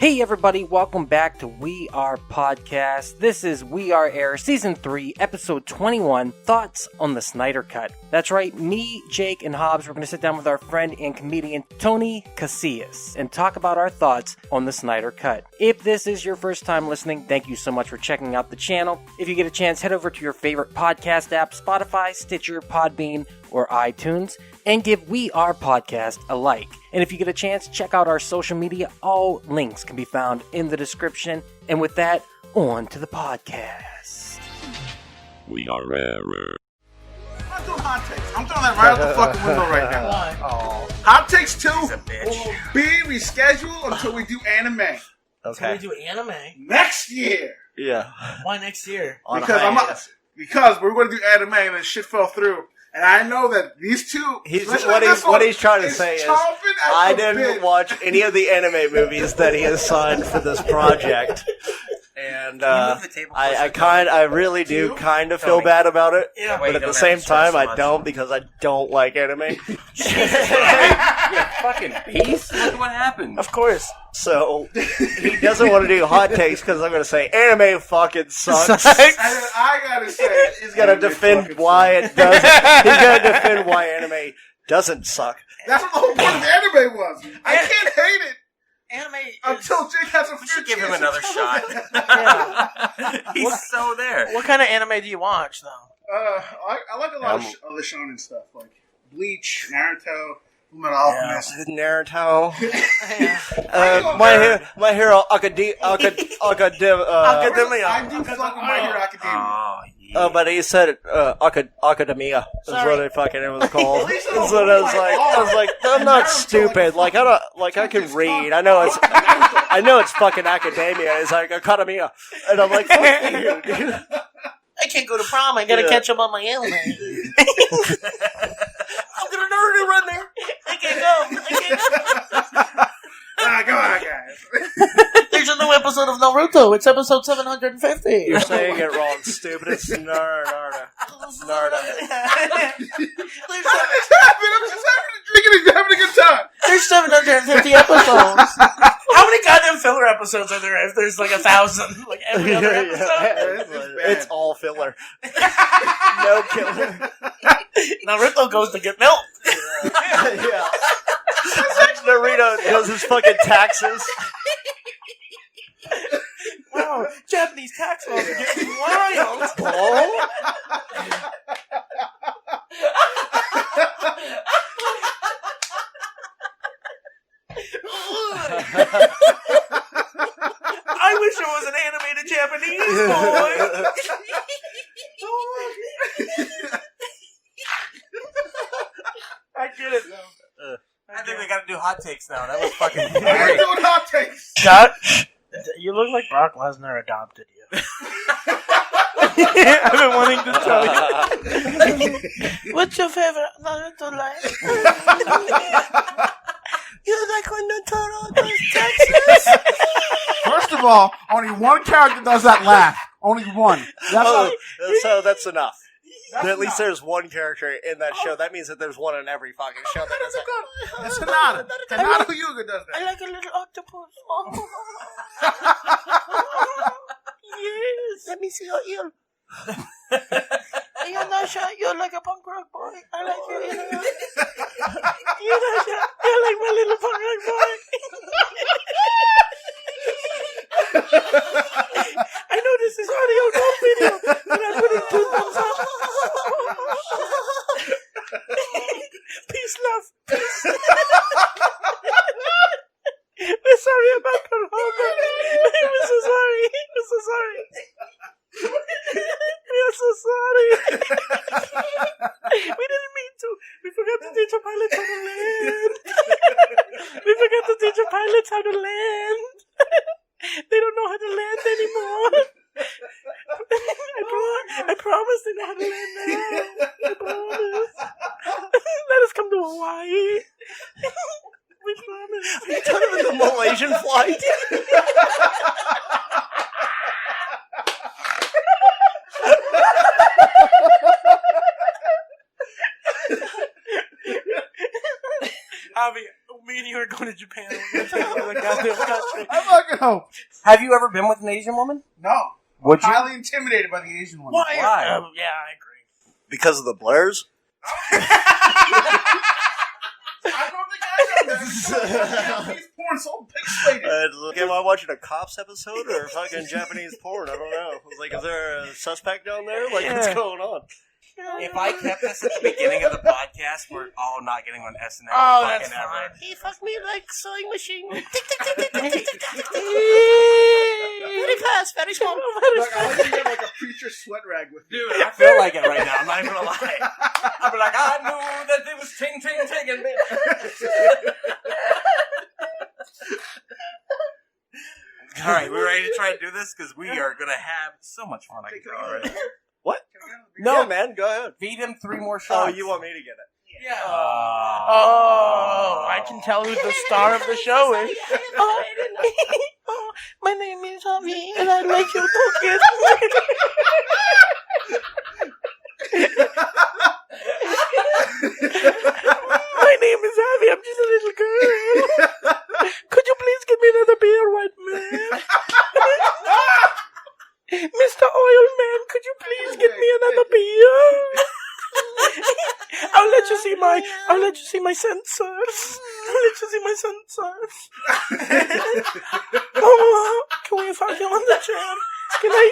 Hey everybody, welcome back to We Are Podcast. This is We Are Air Season 3, Episode 21, Thoughts on the Snyder Cut. That's right, me, Jake, and Hobbs, we're going to sit down with our friend and comedian Tony Casillas and talk about our thoughts on the Snyder Cut. If this is your first time listening, thank you so much for checking out the channel. If you get a chance, head over to your favorite podcast app, Spotify, Stitcher, Podbean, or iTunes, and give We Are Podcast a like. And if you get a chance, check out our social media. All links can be found in the description. And with that, on to the podcast. We are Error. I'm doing hot takes. I'm throwing that right out the fucking window right now. Why? Oh. Hot takes 2 He's a bitch. will be rescheduled until we do anime So we do anime. next year. Yeah. Why next year? Because we're going to do anime and then shit fell through. And I know that these two... What he's trying to say is, I didn't bit. watch any of the anime movies that he has signed for this project. And I really do kind of feel bad about it. Yeah. But at the same time, I don't, because I don't like anime. You fucking piece? Look what happened. Of course. So, he doesn't want to do hot takes because I'm going to say anime fucking sucks. I gotta say... He's going to defend why it doesn't. He's going to defend why anime doesn't suck. That's what the whole point of anime was. I can't hate it Anime until Jake has a We should give him another shot. Yeah. He's so there. What kind of anime do you watch, though? I like a lot of other shonen stuff, like Bleach, Naruto, Fullmetal Alchemist. Naruto. Yeah. My Hero Academia. I do fuck with My Hero Academia. But he said Academia is Sorry. what it fucking was called. That's what I was like, I'm not stupid. Like I can read. I know it's fucking academia. It's like Academia, and I'm like, fuck you, dude. I can't go to prom. I gotta catch up on my anime. I'm gonna run there. I can't go. Come on, guys. There's a new episode of Naruto. It's episode 750. You're saying it wrong, stupid. It's Naruto. How did this happen? I'm just drinking and having a good time. There's 750 episodes. How many goddamn filler episodes are there if there's like 1,000? Like every other episode? It's all filler. No killer. Naruto goes to get milk. Yeah. Naruto does his fucking taxes. Wow, Japanese tax laws are getting wild. Oh? I wish there was an animated Japanese boy. I get it though. I think we gotta do hot takes now. That was fucking We're great. doing hot takes. You look like Brock Lesnar adopted you. I've been wanting to tell you. What's your favorite Naruto line? You like when Naruto does Texas? First of all, only one character does that laugh. Only one. So that's enough. At least there's one character in that show. That means that there's one in every fucking show that does that. That's Hinata. Hinata Yuga does I that. like a little octopus. Yes. Let me see your ear. You're not shy. You're like a punk rock boy. I like your ear. You're not shy. You're like my little punk rock boy. I know this is audio, no video, but I'm putting 2 thumbs up. Peace, love. Peace. We're sorry about Pearl Harbor. We're so sorry. We're so sorry. We're so sorry. We didn't mean to. We forgot to teach our pilots how to land. We forgot to teach our pilots how to land. They don't know how to land anymore. I promise they know how to land now. I promise. Let us come to Hawaii. We promise. Are you talking about the Malaysian flight? Javi, me and you never going to Japan. We're going to take another goddamn country. I fucking hope. Have you ever been with an Asian woman? No. Would you? Highly intimidated by the Asian one. Why? Why? Yeah, I agree. Because of the blurs? I don't think I know that. Japanese porn so pixelated. Am I watching a Cops episode or fucking Japanese porn? I don't know. Like, is there a suspect down there? Like, what's going on? If I kept this at the beginning of the podcast, we're all not getting on SNL. Oh, that's fucking fine. ever. He fucked me like sewing machine. Very fast, very small. Like, I like to get like a preacher sweat rag with you. Dude, I feel like it right now. I'm not even gonna lie. I'll be like, I knew that it was ting ting tinging me. All right, we're ready to try and do this because we are gonna have so much fun. I can tell already. What? No, Yeah, man, go ahead. feed him 3 more Oh, shots. you want me to get it? Yeah. Oh, I can tell who the star of the show is. Oh, my name is Javi, and I like your cookies. My name is Javi. I'm just a little girl. Could you please give me another beer, white man? Mr. Oil Man, could you please get me another beer? I'll let you see my sensors. Oh, can we fuck you on the chair? Can I?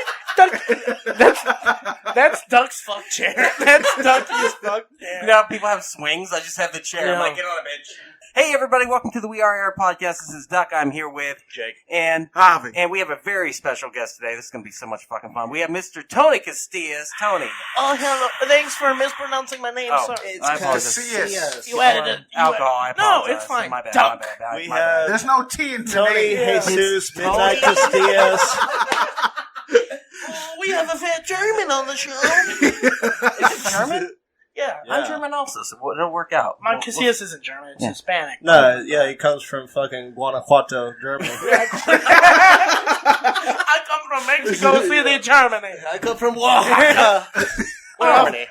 That's Duck's fuck chair. That's Ducky's fuck chair. You know, people have swings. I just have the chair. I'm like, get on a bench. Hey, everybody. Welcome to the We Are Air podcast. This is Duck. I'm here with Jake. And Javi. And we have a very special guest today. This is going to be so much fucking fun. We have Mr. Tony Casillas. Tony. Oh, hello. Thanks for mispronouncing my name, sir. I apologize. Casillas. You added it. Alcohol. I apologize. No, it's fine. My bad. Duck. My bad. We My bad. have There's no T in Tony today. Jesus, Tony. Midnight Casillas. Oh, we have a fat German on the show. Is it German? Yeah. I'm German also, so it'll work out. My Casillas isn't German, it's Hispanic. No, yeah, he comes from fucking Guanajuato, Germany. I come from Mexico City, Germany. I come from Oaxaca.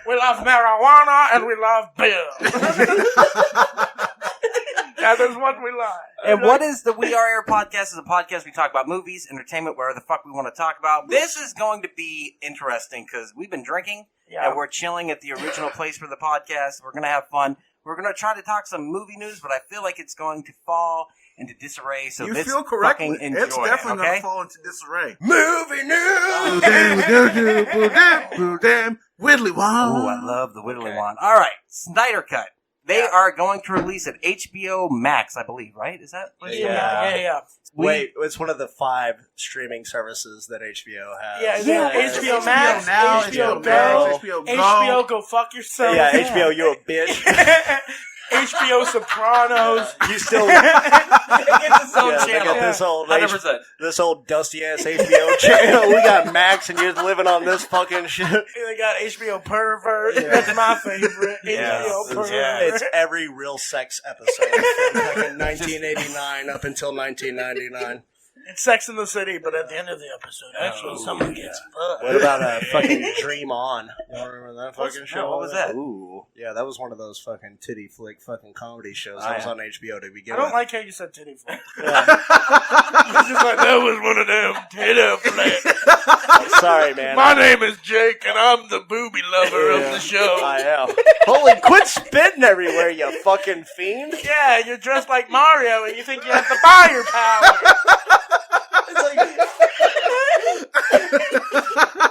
We love marijuana and we love beer. That is what we like. And what is the We Are Air podcast? Is a podcast we talk about movies, entertainment, whatever the fuck we want to talk about. This is going to be interesting because we've been drinking and we're chilling at the original place for the podcast. We're going to have fun. We're going to try to talk some movie news, but I feel like it's going to fall into disarray. So You let's feel correctly. fucking enjoy It's definitely it, okay? going to fall into disarray. Movie news! Widdly Oh, I love the Whittly one. All right, Snyder Cut. They are going to release at HBO Max, I believe, right? Is that? Yeah. Wait, it's one of the 5 streaming services that HBO has. Yeah, HBO Max, Now, HBO Max, Go, HBO Go. HBO Go fuck yourself. Yeah, HBO, you a bitch. HBO Sopranos. You still... It gets its own Yeah, they channel. got this old 100%. this old dusty ass HBO channel. We got Max, and you're living on this fucking shit. They got HBO Pervert. That's my favorite. HBO Pervert. Yeah. It's every real sex episode from fucking 1989 up until 1999. It's Sex in the City, but at the end of the episode, actually, someone gets fucked. What about fucking Dream On? You remember that fucking show? what was that? Ooh, yeah, that was one of those fucking titty flick fucking comedy shows. That was on HBO to begin I don't with. like how you said titty flick. It's just like, that was one of them titty flicks. Sorry, man. My name is Jake, and I'm the booby lover of the show. I am. Holy, quit spitting everywhere, you fucking fiend. Yeah, you're dressed like Mario, and you think you have the fire power.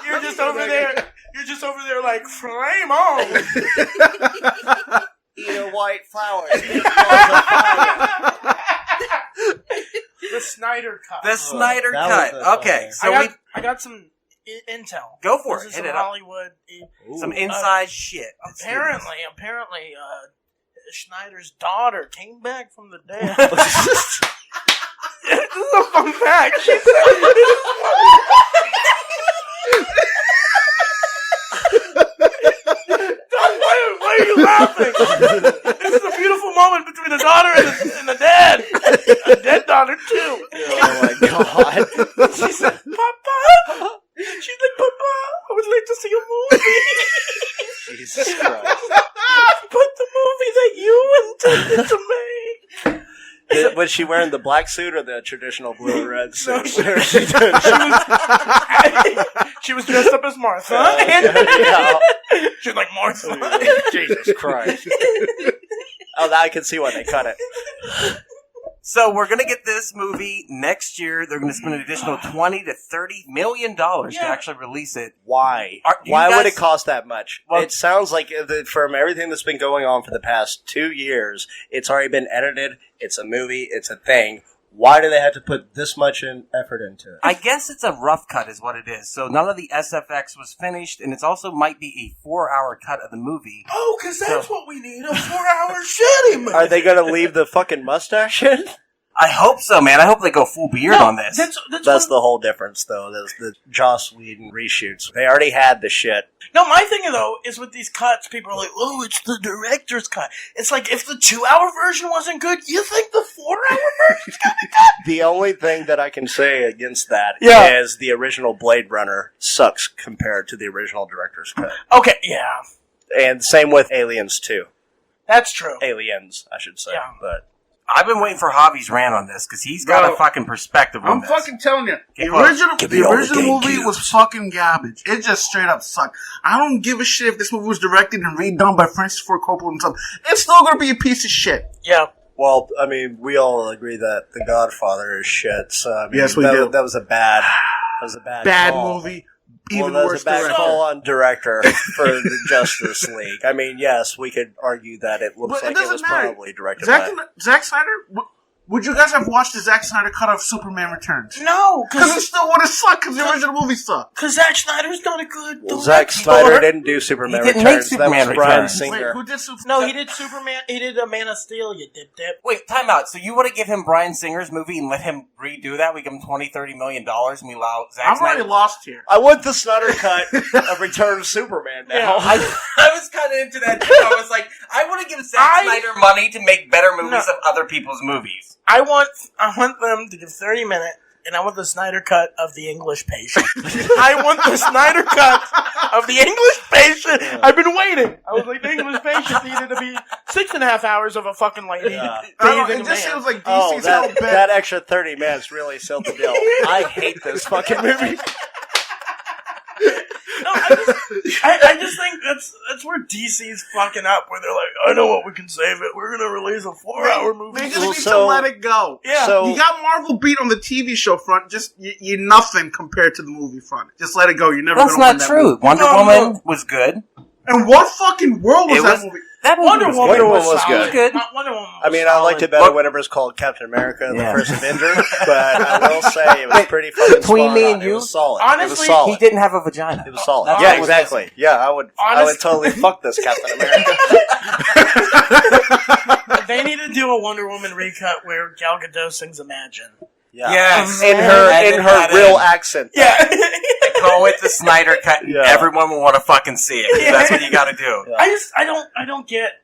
You're just over there. You're just over there like flame on. Eat a white flower. The Snyder Cut. The Snyder that Cut. was the Okay, fucking- so I got some intel. Go for This it. is Hit some it up. Hollywood. Some inside shit. Let's do this. Apparently, Schneider's daughter came back from the dead. This is a fun fact. She said, why are you laughing? This is a beautiful moment between a daughter and a dad. A dead daughter, too. Oh my god. She said, Papa. She's like, Papa, I would like to see a movie. Jesus Christ. But the movie that you intended to make. So Was she wearing the black suit or the traditional blue and red suit? She was dressed up as Martha. Yeah. She's like, Martha. Jesus Christ. Oh, now I can see why they cut it. So we're going to get this movie next year. They're going to spend an additional $20 to $30 million to actually release it. Why? Why would it cost that much? Well, it sounds like from everything that's been going on for the past 2 years, it's already been edited. It's a movie. It's a thing. Why do they have to put this much effort into it? I guess it's a rough cut is what it is. So none of the SFX was finished, and it's also might be a 4-hour cut of the movie. Oh, because that's what we need, a 4-hour shitty movie. Are they going to leave the fucking mustache in? I hope so, man. I hope they go full beard on this. That's the whole difference, though. There's the Joss Whedon reshoots. They already had the shit. No, my thing, though, is with these cuts, people are like, oh, it's the director's cut. It's like, if the 2-hour version wasn't good, you think the 4-hour version's gonna be good? The only thing that I can say against that is the original Blade Runner sucks compared to the original director's cut. Okay, yeah. And same with Aliens 2. That's true. Aliens, I should say. Yeah. But I've been waiting for Javi's rant on this because he's got a fucking perspective on this. I'm fucking telling you, the original movie was fucking garbage. It just straight up sucked. I don't give a shit if this movie was directed and redone by Francis Ford Coppola and stuff. It's still gonna be a piece of shit. Yeah. Well, I mean, we all agree that The Godfather is shit. So I mean, yes, we do. That was a bad call. Movie. Even worse, that was a bad call on director for the Justice League. I mean, yes, we could argue that it looks like it was probably directed by Zack Snyder. Would you guys have watched the Zack Snyder cut of Superman Returns? No, because it still would have sucked because the original movie sucked. Because Zack Snyder's not a good. Well, Zack Snyder didn't do Superman Returns. Make Superman that was Bryan Returns. Singer. Wait, who did Superman? No, he did Superman. He did a Man of Steel. You did that. Wait, time out. So you want to give him Bryan Singer's movie and let him redo that? We give him $20-30 million and we allow Zack Snyder. I'm already lost here. I want the Snyder cut of Return of Superman now. Yeah, I was kind of into that too. I was like, I want to give Zack Snyder money to make better movies of other people's movies. I want them to give 30 minutes, and I want the Snyder cut of The English Patient. I want the Snyder cut of The English Patient. Yeah. I've been waiting. I was like, The English Patient needed to be 6.5 hours of a fucking lady. Yeah. It just seems like DC's that extra 30 minutes really sealed the deal. I hate this fucking movie. No, I just think that's where DC's fucking up, where they're like, I know what we can save it. We're gonna release a 4-hour movie. They just need to let it go. Yeah, so, you got Marvel beat on the TV show front. Just you're nothing compared to the movie front. Just let it go. You're never. That's not true. Wonder Woman was good. And what fucking world was that movie? That Wonder Woman was good. Wonder Woman was I mean, I liked it better whenever it's called Captain America: The First Avenger, but I will say it was pretty fucking between me and you. It was solid. Honestly, it was solid. He didn't have a vagina. It was solid. Yeah, exactly. Yeah, I would totally fuck this Captain America. They need to do a Wonder Woman recut where Gal Gadot sings Imagine. Yeah. Yes, in her real accent. Yeah, they call it the Snyder Cut. Yeah. Everyone will want to fucking see it. Yeah. That's what you got to do. Yeah. I don't get.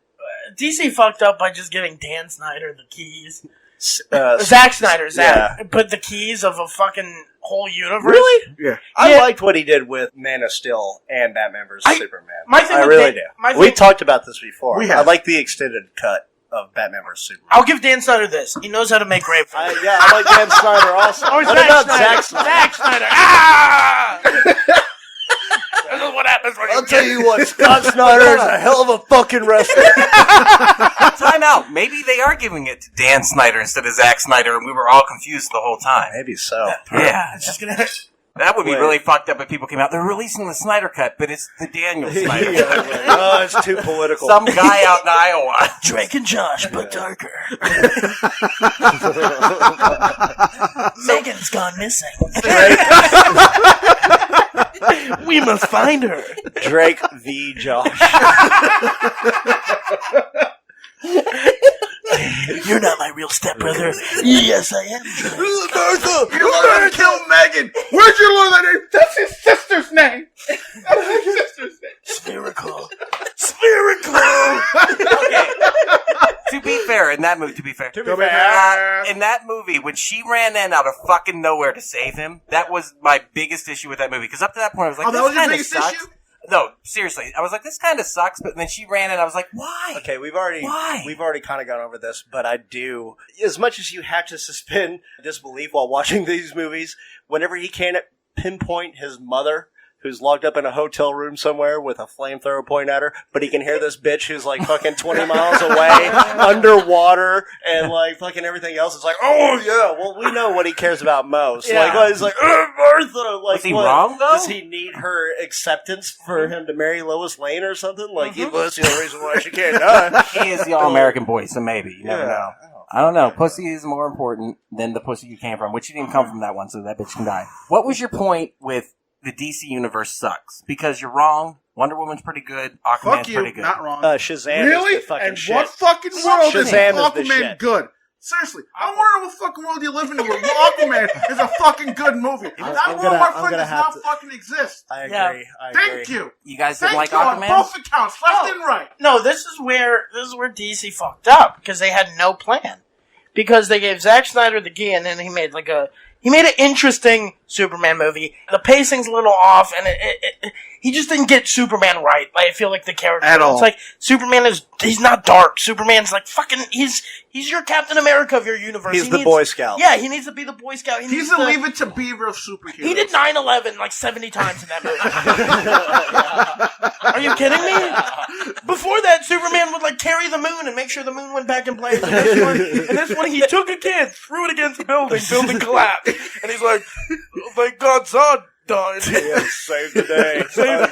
DC fucked up by just giving Dan Snyder the keys. Zack Snyder, but the keys of a fucking whole universe. Really? Yeah. I liked what he did with Man of Steel and Batman vs Superman. I really do. We talked about this before. I like the extended cut of Batman vs Superman. I'll give Dan Snyder this. He knows how to make grapefruit. I like Dan Snyder also. Or what about Zack Snyder? Zack Snyder. Ah! This is what happens when I'll tell you what, Scott Snyder is a hell of a fucking wrestler. Time out. Maybe they are giving it to Dan Snyder instead of Zack Snyder, and we were all confused the whole time. Maybe so. Yeah, it's just gonna. That would be really fucked up if people came out. They're releasing the Snyder Cut, but it's the Daniel Snyder Cut. Oh, it's too political. Some guy out in Iowa. Drake and Josh, but darker. Megan's gone missing. We must find her. Drake v. Josh. You're not my real stepbrother. Yes, I am. Martha, you learned to kill Megan. Where'd you learn that name? That's his sister's name. That's his sister's name. Spherical. Okay. To be fair, in that movie, in that movie, when she ran in out of fucking nowhere to save him, that was my biggest issue with that movie. Because up to that point, I was like, that was your biggest sucks. issue? No, seriously. I was like, this kind of sucks, but then she ran and I was like, why? Okay, we've already kind of gone over this, but I do. As much as you have to suspend disbelief while watching these movies, whenever he can't pinpoint his mother, who's locked up in a hotel room somewhere with a flamethrower pointing at her, but he can hear this bitch who's like fucking 20 miles away, underwater, and like fucking everything else. It's like, oh yeah, well we know what he cares about most. Yeah. Like he's like, Martha. Like, was he wrong though? Does he need her acceptance for him to marry Lois Lane or something? Like that's the only reason why she can't die. He is the all-American boy, so maybe you never know. I don't know. Pussy is more important than the pussy you came from, which you didn't come from that one, so that bitch can die. What was your point with the DC universe sucks? Because you're wrong. Wonder Woman's pretty good. Aquaman's pretty good. Not wrong. Shazam really? is the fucking and shit. what fucking world is Shazam is the Aquaman shit. good? Seriously, I want to know what fucking world you live in where Aquaman is a fucking good movie. That world, my friend, does not fucking exist. I agree. Yeah. Thank you. You guys didn't like Thank you Aquaman? on both accounts, left and right. No, this is where DC fucked up because they had no plan. Because they gave Zack Snyder the key and then he made an interesting Superman movie. The pacing's a little off, and he just didn't get Superman right. I feel like the character At all. It's like Superman he's not dark. Superman's like fucking. He's your Captain America of your universe. He's the Boy Scout. Yeah, he needs to be the Boy Scout. He's the Leave It to Beaver of superheroes. He did 9/11 like 70 times in that movie. Are you kidding me? Before that, Superman would like carry the moon and make sure the moon went back in place. And this one, he took a kid, threw it against the building collapsed, and he's like, oh, "Thank God, Zod died." Yeah, save the day.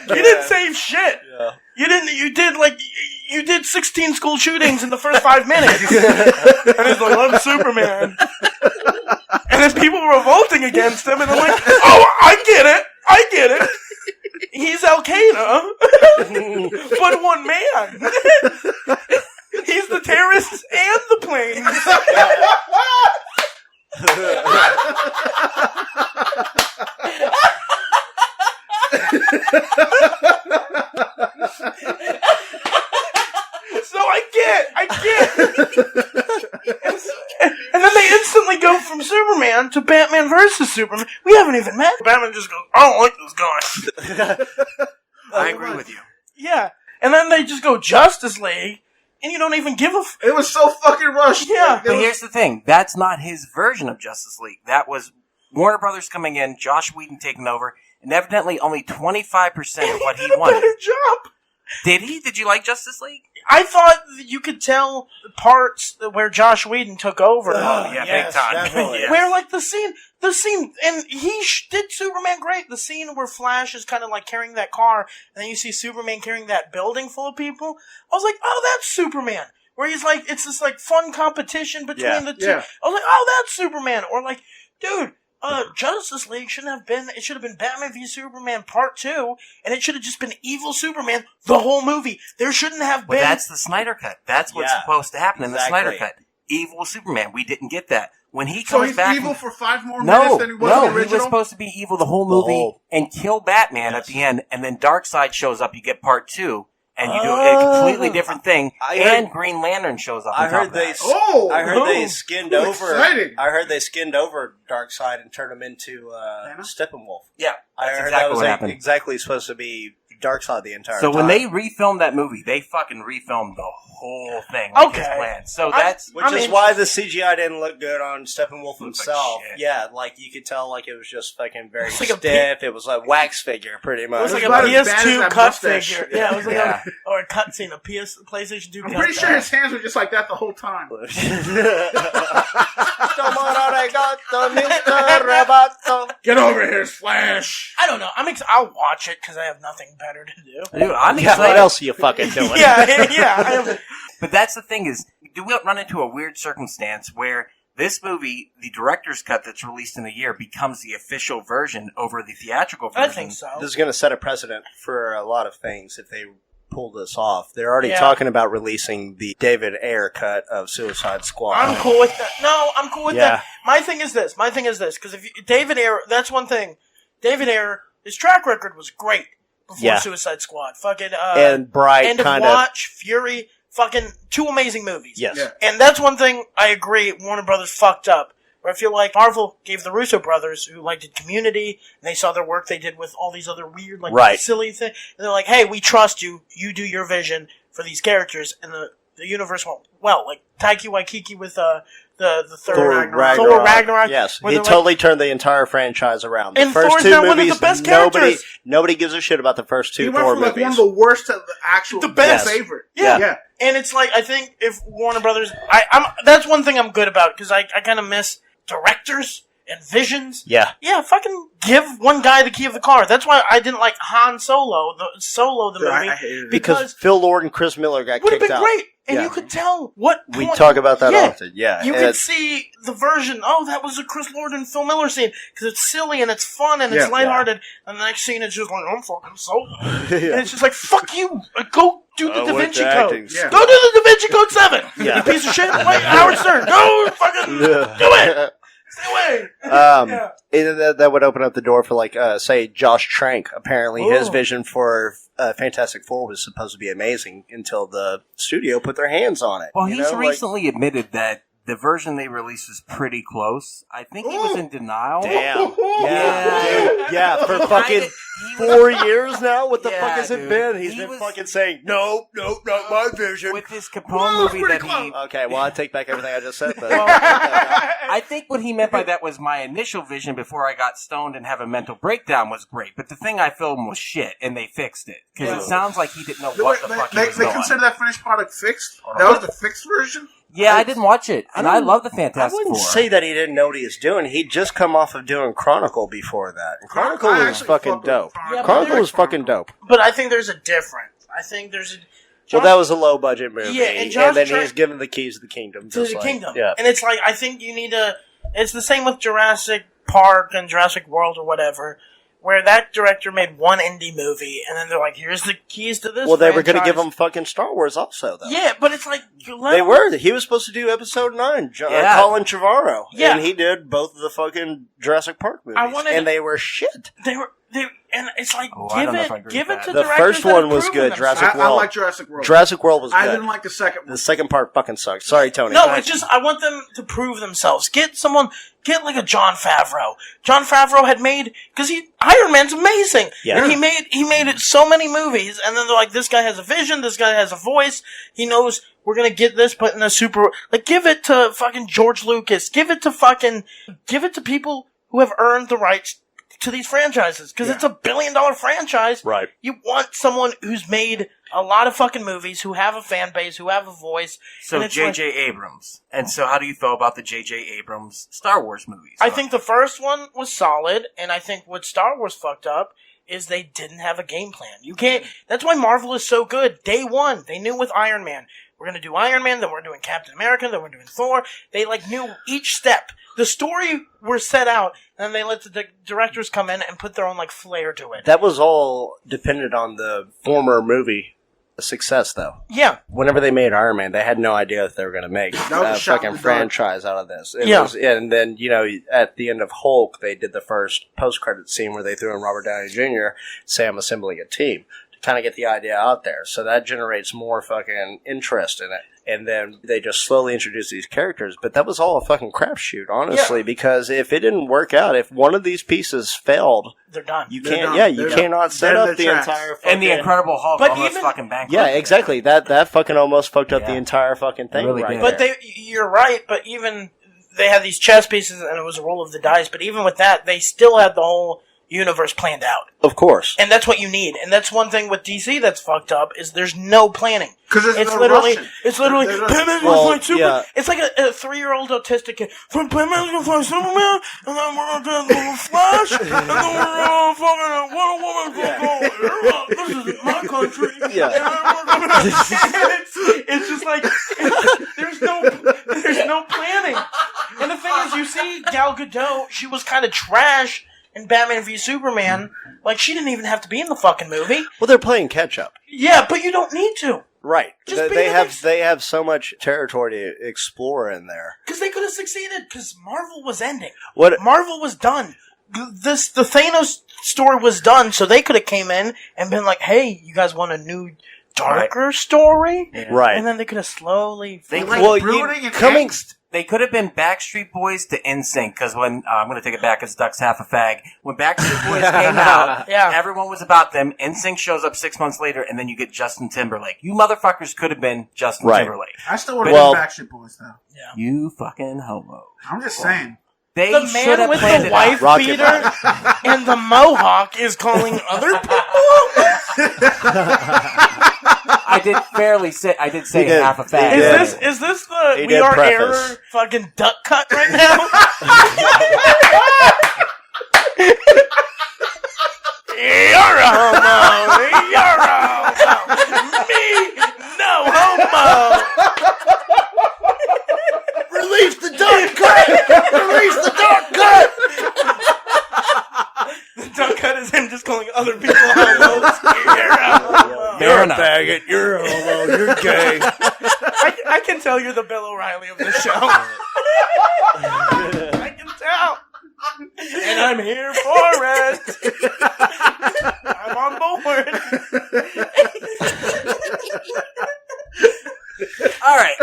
You didn't save shit. Yeah. You did 16 school shootings in the first 5 minutes. And he's like, I'm Superman. And there's people revolting against him, and I'm like, oh, I get it. He's Al Qaeda, but one man. He's the terrorists and the planes. So I get. And then they instantly go from Superman to Batman versus Superman. We haven't even met. Batman just goes, I don't like this guy. I agree with you. Yeah. And then they just go Justice League, and you don't even give a It was so fucking rushed. Yeah. But here's the thing. That's not his version of Justice League. That was Warner Brothers coming in, Joss Whedon taking over, and evidently only 25% of what he wanted. Better job. Did he? Did you like Justice League? I thought that you could tell the parts where Joss Whedon took over. Oh, yeah, yes, big time. definitely. Yes. Where, like, the scene, and he did Superman great. The scene where Flash is kind of, like, carrying that car, and then you see Superman carrying that building full of people. I was like, oh, that's Superman. Where he's like, it's this, like, fun competition between the two. Yeah. I was like, oh, that's Superman. Or, like, dude, Justice League it should have been Batman v Superman Part 2, and it should have just been evil Superman the whole movie. There shouldn't have been... Well, that's the Snyder Cut. That's what's supposed to happen in the Snyder Cut. Evil Superman. We didn't get that. When he So comes he's back... evil for 5 more minutes than he was in the original? He was supposed to be evil the whole movie and kill Batman at the end, and then Darkseid shows up, you get Part 2, and you do a completely different thing, and Green Lantern shows up on top of that. I heard they skinned over. Exciting. I heard they skinned over Darkseid and turned him into Steppenwolf. Yeah, I heard exactly that was what happened. exactly supposed to be Darkseid the entire time. So when they refilmed that movie, they fucking refilmed the whole thing with his plan. So that's... Which is why the CGI didn't look good on Steppenwolf himself. Like shit. Yeah, like you could tell like it was just fucking very like a stiff. It was like wax figure pretty much. It was like about a as bad as PS2 that cut mustache. figure. Yeah, it was like Yeah. a cutscene, a PlayStation 2 I'm cut pretty sure his hands were just like that the whole time. Get over here, Slash. I don't know. I'll watch it because I have nothing better to do. Dude, I'm Yeah, excited. what else are you fucking doing? yeah. But that's the thing is, do we run into a weird circumstance where this movie, the director's cut that's released in a year, becomes the official version over the theatrical version? I think so. This is going to set a precedent for a lot of things if they pull this off. They're already Yeah. talking about releasing the David Ayer cut of Suicide Squad. I'm cool with that. No, I'm cool with Yeah. that. My thing is this. Because if David Ayer, that's one thing. David Ayer, his track record was great before Suicide Squad. Fucking and Bright End of kind of. Watch, Fury, fucking 2 amazing movies. Yes. Yeah. And that's one thing I agree Warner Brothers fucked up Where I feel like Marvel gave the Russo brothers, who did Community, and they saw their work they did with all these other weird, silly things, and they're like, hey, we trust you, you do your vision for these characters, and the universe went well. Like Taiki Waititi with the third Thor Ragnarok. Yes, he totally turned the entire franchise around. The and first Thor's two now movies, one of the best characters. Nobody gives a shit about the first two He went Thor from movies. one of the worst to the best favorite. Yeah. And it's I think if Warner Brothers, that's one thing I'm good about, because I kind of miss directors and visions. Yeah, fucking give one guy the key of the car. That's why I didn't like Han Solo, the movie. I hated it. because Phil Lord and Chris Miller got would have kicked been out. great. And you could tell what We point- talk about that often. Yeah, You could see the version, that was a Chris Lord and Phil Miller scene, because it's silly and it's fun and it's lighthearted, and the next scene it's just I'm fucking Solo. And it's just fuck you, go do the Da Vinci Code. Yeah. Go do the Da Vinci Code 7, you piece of shit. Wait, Howard Stern, go fucking do it. Stay away. That would open up the door for say Josh Trank. Apparently his vision for Fantastic Four was supposed to be amazing until the studio put their hands on it. Well, he's recently admitted that the version they released is pretty close. I think he was in denial. Damn. Yeah, for fucking 4 years now? What the fuck has it been? He's been fucking saying, no, not my vision. With this Capone movie that he... Okay, well, I take back everything I just said. But I think what he meant by that was my initial vision before I got stoned and have a mental breakdown was great. But the thing I filmed was shit, and they fixed it. Because it sounds like he didn't know what the fuck he was They doing. consider that finished product fixed? That was the fixed version? Yeah, I didn't watch it, and I love the Fantastic I wouldn't Four. say that he didn't know what he was doing. He'd just come off of doing Chronicle before that. And Chronicle was fucking dope. Chronicle was fucking dope. But I think there's a difference. Well, that was a low budget movie. Yeah, and then Trank- he's given the keys to the kingdom. To the kingdom. Yeah. And it's I think you need it's the same with Jurassic Park and Jurassic World or whatever, where that director made one indie movie, and then they're like, here's the keys to this Well, they were going to franchise. give him fucking Star Wars also, though. Yeah, but it's They were. He was supposed to do Episode 9, Colin Trevorrow. Yeah. And he did both of the fucking Jurassic Park movies. And they were shit. And it's I don't know if I agree give with it that. to The directors first that one have was proven good, Jurassic I like Jurassic World. Jurassic World was good. I didn't like the second one. The second part fucking sucked. Sorry, Tony. No, it's just, I want them to prove themselves. Get a Jon Favreau. Jon Favreau had made, because Iron Man's amazing. Yeah. And he made it so many movies, and then they're like, this guy has a vision, this guy has a voice, he knows we're gonna get this put in a super, give it to fucking George Lucas, give it to people who have earned the rights to these franchises, because it's $1 billion franchise. Right. You want someone who's made a lot of fucking movies, who have a fan base, who have a voice. So J.J. Abrams. And so how do you feel about the J.J. Abrams Star Wars movies? I think the first one was solid, and I think what Star Wars fucked up is they didn't have a game plan. That's why Marvel is so good. Day one, they knew with Iron Man, we're gonna do Iron Man, then we're doing Captain America, then we're doing Thor. They knew each step. The story were set out, and then they let the directors come in and put their own flair to it. That was all dependent on the former movie success, though. Yeah. Whenever they made Iron Man, they had no idea that they were going to make a fucking franchise out of this. And then, at the end of Hulk, they did the first post-credit scene where they threw in Robert Downey Jr., Sam assembling a team, to kind of get the idea out there. So that generates more fucking interest in it. And then they just slowly introduce these characters. But that was all a fucking crapshoot, honestly, because if it didn't work out, if one of these pieces failed, they're done. You cannot set up the entire fucking... And the Incredible Hulk almost fucking bankrupt. Yeah, exactly. That fucking almost fucked up the entire fucking thing right But there. you're right, but even they had these chess pieces and it was a roll of the dice, but even with that, they still had the whole universe planned out. Of course. And that's what you need. And that's one thing with DC that's fucked up, is there's no planning. Because it's literally Batman gonna fight Superman. It's like a 3-year-old autistic kid. Batman's gonna fight Superman, and then we're gonna do Flash, and then we're fucking Wonder Woman's gonna go, this is my country. It's just there's no planning. And the thing is, you see Gal Gadot, she was kind of trash in Batman v Superman. She didn't even have to be in the fucking movie. Well, they're playing catch up. Yeah, but you don't need to. Right. Just they have so much territory to explore in there. Because they could have succeeded, because Marvel was ending. What? Marvel was done. The Thanos story was done, so they could have came in and been like, hey, you guys want a new, darker story? Yeah. Right. And then they could have slowly... They brooding and angst. They could have been Backstreet Boys to NSYNC, because when, I'm going to take it back because Duck's half a fag. When Backstreet Boys came out, everyone was about them. NSYNC shows up 6 months later, and then you get Justin Timberlake. You motherfuckers could have been Justin Timberlake. I still would have been Backstreet Boys, though. Yeah. You fucking homo. I'm just saying. They the man with the wife beater and the mohawk is calling other people. I did say half a fag. Is this the We Are Error fucking duck cut right now? You're a homo. You're a homo. Me, no homo. Release the duck cut! Release the duck cut! The duck cut is him just calling other people homos. You're a homo. You're a faggot. You're a homo. You're gay. I can tell you're the Bill O'Reilly of the show. I can tell. And I'm here for it. I'm on board. All right.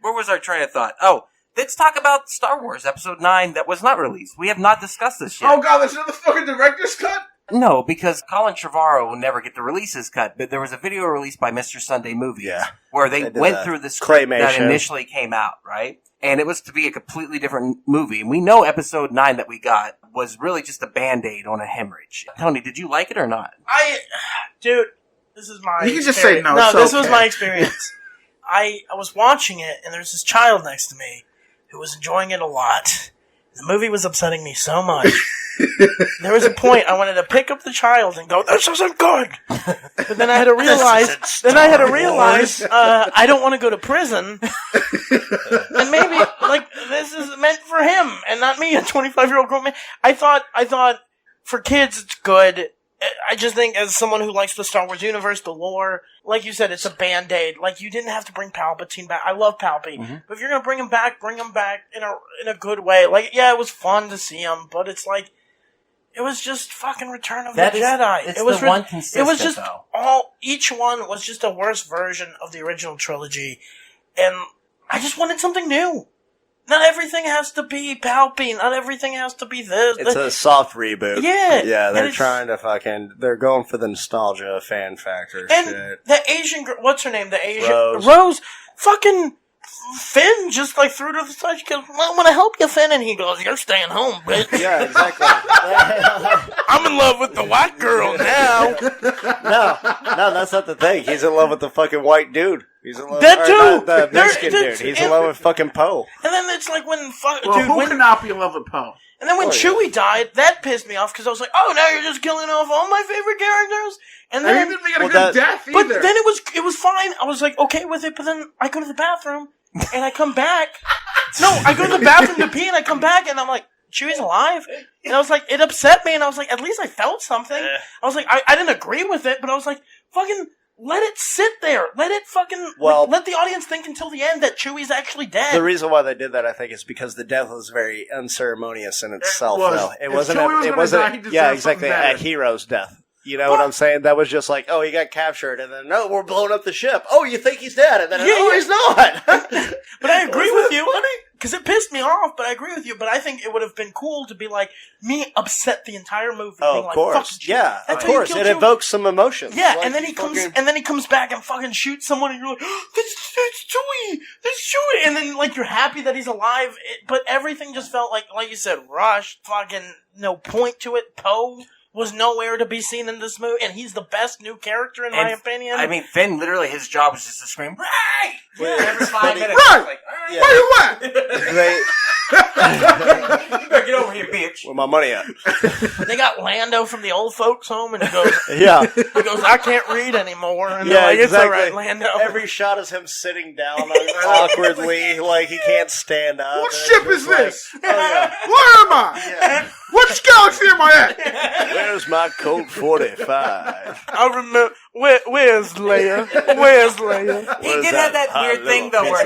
Where was our train of thought? Oh, let's talk about Star Wars Episode 9 that was not released. We have not discussed this yet. Oh, God, there's another fucking director's cut? No, because Colin Trevorrow will never get to release his cut, but there was a video released by Mr. Sunday Movies where they went through the script that initially came out, right? And it was to be a completely different movie. And we know Episode 9 that we got was really just a Band-Aid on a hemorrhage. Tony, did you like it or not? Dude, this is my You can just experience. say no. No, this okay. was my experience. I was watching it, and there was this child next to me who was enjoying it a lot. The movie was upsetting me so much. There was a point I wanted to pick up the child and go, "This isn't good." But then I had to realize, I don't want to go to prison. And maybe this is meant for him and not me, a 25-year-old grown man. I thought for kids it's good. I just think as someone who likes the Star Wars universe, the lore, like you said, it's a Band-Aid. Like, you didn't have to bring Palpatine back. I love Palpatine. But if you're going to bring him back in a good way. Like, yeah, it was fun to see him, but it's like, it was just fucking Return of the Jedi. It was one consistent, it was just though. Each one was just a worse version of the original trilogy. And I just wanted something new. Not everything has to be Palpatine. Not everything has to be this. It's a soft reboot. Yeah. Yeah, they're trying to they're going for the nostalgia fan factor and shit. The Asian girl, what's her name? The Asian Rose. Fucking Finn just threw to the side. She goes, "I want to help you, Finn," and he goes, "You're staying home, bitch." Yeah, exactly. I'm in love with the white girl now. No, that's not the thing. He's in love with the fucking white dude. He's in love that too. The Mexican dude. He's in love with fucking Poe. And then it's like when who cannot be in love with Poe? And then when Chewie died, that pissed me off because I was like, "Oh, now you're just killing off all my favorite characters." And then he didn't make it a good death either. But then it was fine. I was like, okay with it. But then I go to the bathroom and I come back. No, I go to the bathroom to pee and I come back and I'm like, Chewie's alive. And I was like, it upset me. And I was like, at least I felt something. I was like, I didn't agree with it, but I was like, fucking let it sit there. Let it fucking let the audience think until the end that Chewie's actually dead. The reason why they did that, I think, is because the death was very unceremonious in itself. It wasn't exactly a hero's death. You know what I'm saying? That was just like, oh, he got captured, and then, no, we're blowing up the ship. Oh, you think he's dead, and then, he's not. But I agree with you, because it pissed me off, but I agree with you. But I think it would have been cool to be like, me upset the entire movie. Oh, of course. Yeah, of course. It evokes some emotion. Yeah, like, and then he comes back and fucking shoots someone, and you're like, oh, that's Chewie! That's Chewie! And then, like, you're happy that he's alive, but everything just felt like you said, rushed, fucking no point to it. Poe was nowhere to be seen in this movie, and he's the best new character in my opinion. I mean, Finn, literally, his job was just to scream, "Right!" Every 5 minutes. Right! Like, yeah. Where you at? You better get over here, bitch. Where my money at? They got Lando from the old folks home, and he goes, I can't read anymore. And yeah, like, exactly. It's all right, Lando. Every shot is him sitting down awkwardly, like he can't stand up. What ship is this? Oh, yeah. Where am I? Yeah. Which galaxy am I at? Where's my code 45? I remember. Where's Leia? Where's Leia? He did have that weird thing though, where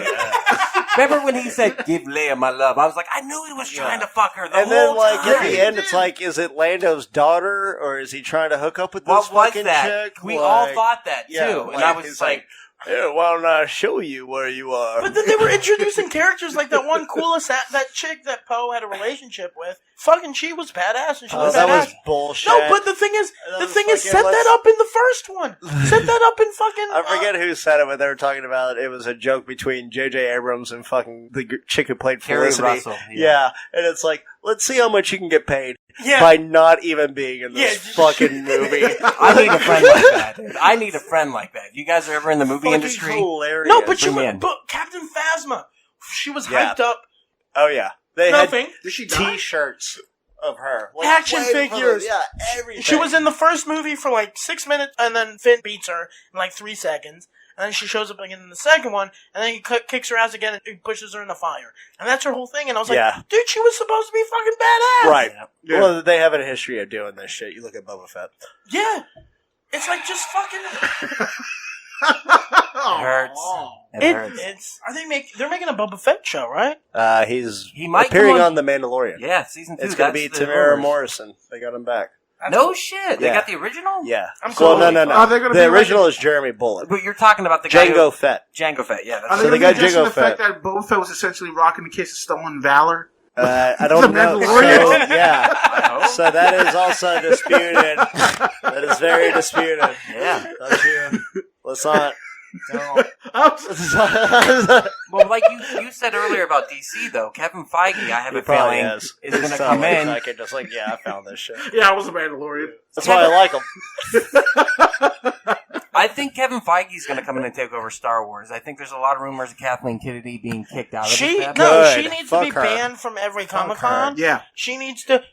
remember when he said, "Give Leia my love"? I was like, I knew he was trying to fuck her the whole time. And then, like at the end, it's like, is it Lando's daughter or is he trying to hook up with this fucking chick? We all thought that too, and I was like, Here, why don't I show you where you are? But then they were introducing characters like that one coolest that chick that Poe had a relationship with. Fucking, she was badass, and she was that badass. was bullshit. No, but the thing is, set that up in the first one. Set that up in fucking. I forget who said it, but they were talking about it was a joke between J.J. Abrams and fucking the chick who played Carrie Felicity. Russell. Yeah, and it's like, let's see how much you can get paid Yeah. by not even being in this fucking movie. I need a friend like that, dude. I need a friend like that. You guys are ever in the movie Fucking industry? hilarious. No, but Bring me but in. Captain Phasma, she was Yeah. hyped up. Oh yeah, they Nothing. Did she die? T-shirts of her, Action way before figures. the- Yeah, everything. She was in the first movie for like 6 minutes, and then Finn beats her in like 3 seconds. And then she shows up again in the second one, and then he kicks her ass again and he pushes her in the fire. And that's her whole thing. And I was like, Yeah. dude, she was supposed to be fucking badass. right. Yeah. Well, they have a history of doing this shit. You look at Boba Fett. Yeah. It's like just fucking. It hurts. It hurts. It's. They're making a Boba Fett show, right? He might appearing come on The Mandalorian. Yeah, season 2. It's going to be that's the Tamara rumors. Morrison. They got him back. No shit. They Yeah. got the original? Yeah. I'm So cool. no. Are they gonna The be like- original is Jeremy Bullock. But you're talking about the guy Jango Fett. Jango Fett, yeah. Are That's they they going got to Jango the fact Fett. that Boba Fett was essentially rocking the case of stolen valor? I don't The know. Mandalorian. So, yeah. I hope. So that is also disputed. That is very disputed. Yeah. Don't you? Let's not. So, well, like you said earlier about DC, though, Kevin Feige, I have He a probably feeling, is. is going to It's come not in. like just like, yeah, I found this shit. Yeah, I was a Mandalorian. That's why I like him. I think Kevin Feige's going to come in and take over Star Wars. I think there's a lot of rumors of Kathleen Kennedy being kicked out of She it. Good. she needs Fuck to be her. banned from every Comic Con. Yeah. She needs to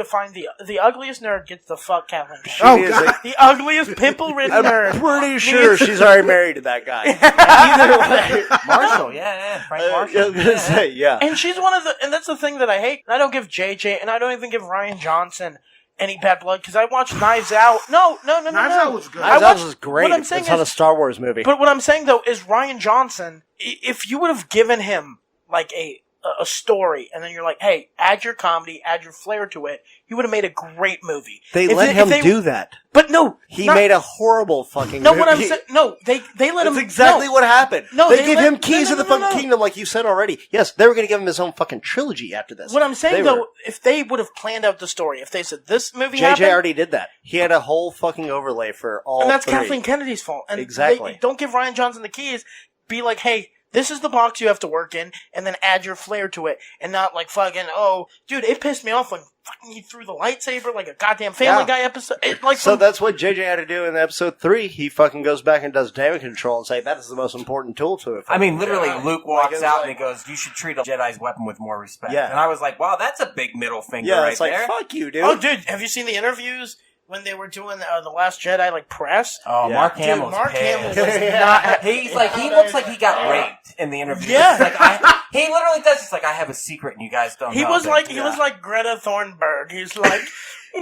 find the ugliest nerd gets the fuck Kathleen. Oh, is God. The ugliest pimple-ridden nerd. Pretty sure she's already married to that guy. Either way. Marshall, yeah, Frank Marshall. I was going to say, yeah. And she's one of the, and that's the thing that I hate. I don't give JJ, and I don't even give Ryan Johnson any bad blood because I watched Knives Out. No. Knives Out was good. Knives I Out watched- is great. what I'm saying It's not is- a Star Wars movie. But what I'm saying though is Ryan Johnson. If you would have given him like a story, and then you're like, hey, add your comedy, add your flair to it, he would have made a great movie. They If let if him they- do that. But no, He not- made a horrible fucking No, movie. what I'm saying, no, they let him. That's exactly no. what happened. No, they they gave let- him keys no, to the no, fucking no. kingdom, like you said already. Yes, they were going to give him his own fucking trilogy after this. What I'm saying They though, were- if they would have planned out the story, if they said this movie JJ happened, already did that. He had a whole fucking overlay for all and that's three. Kathleen Kennedy's fault. And Exactly. don't give Ryan Johnson the keys. Be like, hey, this is the box you have to work in, and then add your flair to it, and not like fucking, oh, dude, it pissed me off when fucking he threw the lightsaber like a goddamn Family Yeah. Guy episode. It, like So some- that's what JJ had to do in episode 3. He fucking goes back and does damage control and say that is the most important tool to it. I mean, literally, Yeah. Luke walks it's out like- and he goes, "You should treat a Jedi's weapon with more respect." Yeah. And I was like, "Wow, that's a big middle finger Yeah, right it's like, there." fuck you, dude. oh, dude, have you seen the interviews when they were doing the Last Jedi like press? Oh, Yeah. Mark Dude, Hamill's Mark Hamill pissed. was Yeah. not. He's like, he looks like he got raped in the interview. Yeah. He's like, he literally does. He's like, I have a secret and you guys don't He know. was But, like yeah. Greta Thunberg. He's like,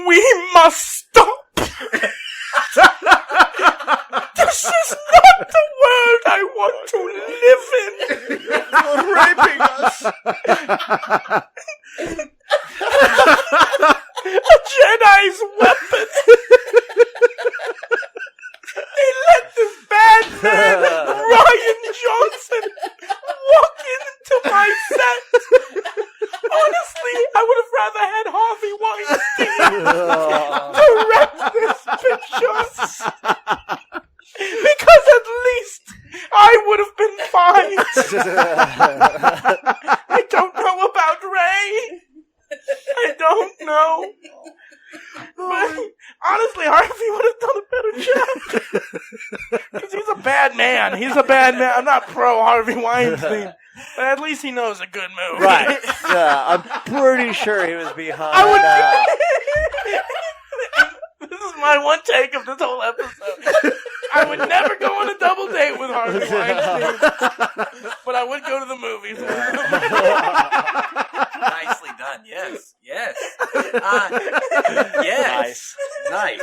we must stop. This is not the world I want to live in. You're raping us. A Jedi's weapon. They let this bad man, Ryan Johnson, walk into my set. Honestly, I would have rather had Harvey Weinstein direct this picture. Because at least I would have been fine. I don't know about Ray. I don't know. But honestly, Harvey would have done a better job. Because he's a bad man. He's a bad man. I'm not pro Harvey Weinstein. But at least he knows a good movie. Right. Yeah, I'm pretty sure he was behind. I would. This is my one take of this whole episode. I would never go on a double date with Harvey Weinstein, but I would go to the movies. Nicely done. Yes. Yes. Yes. Nice. Nice.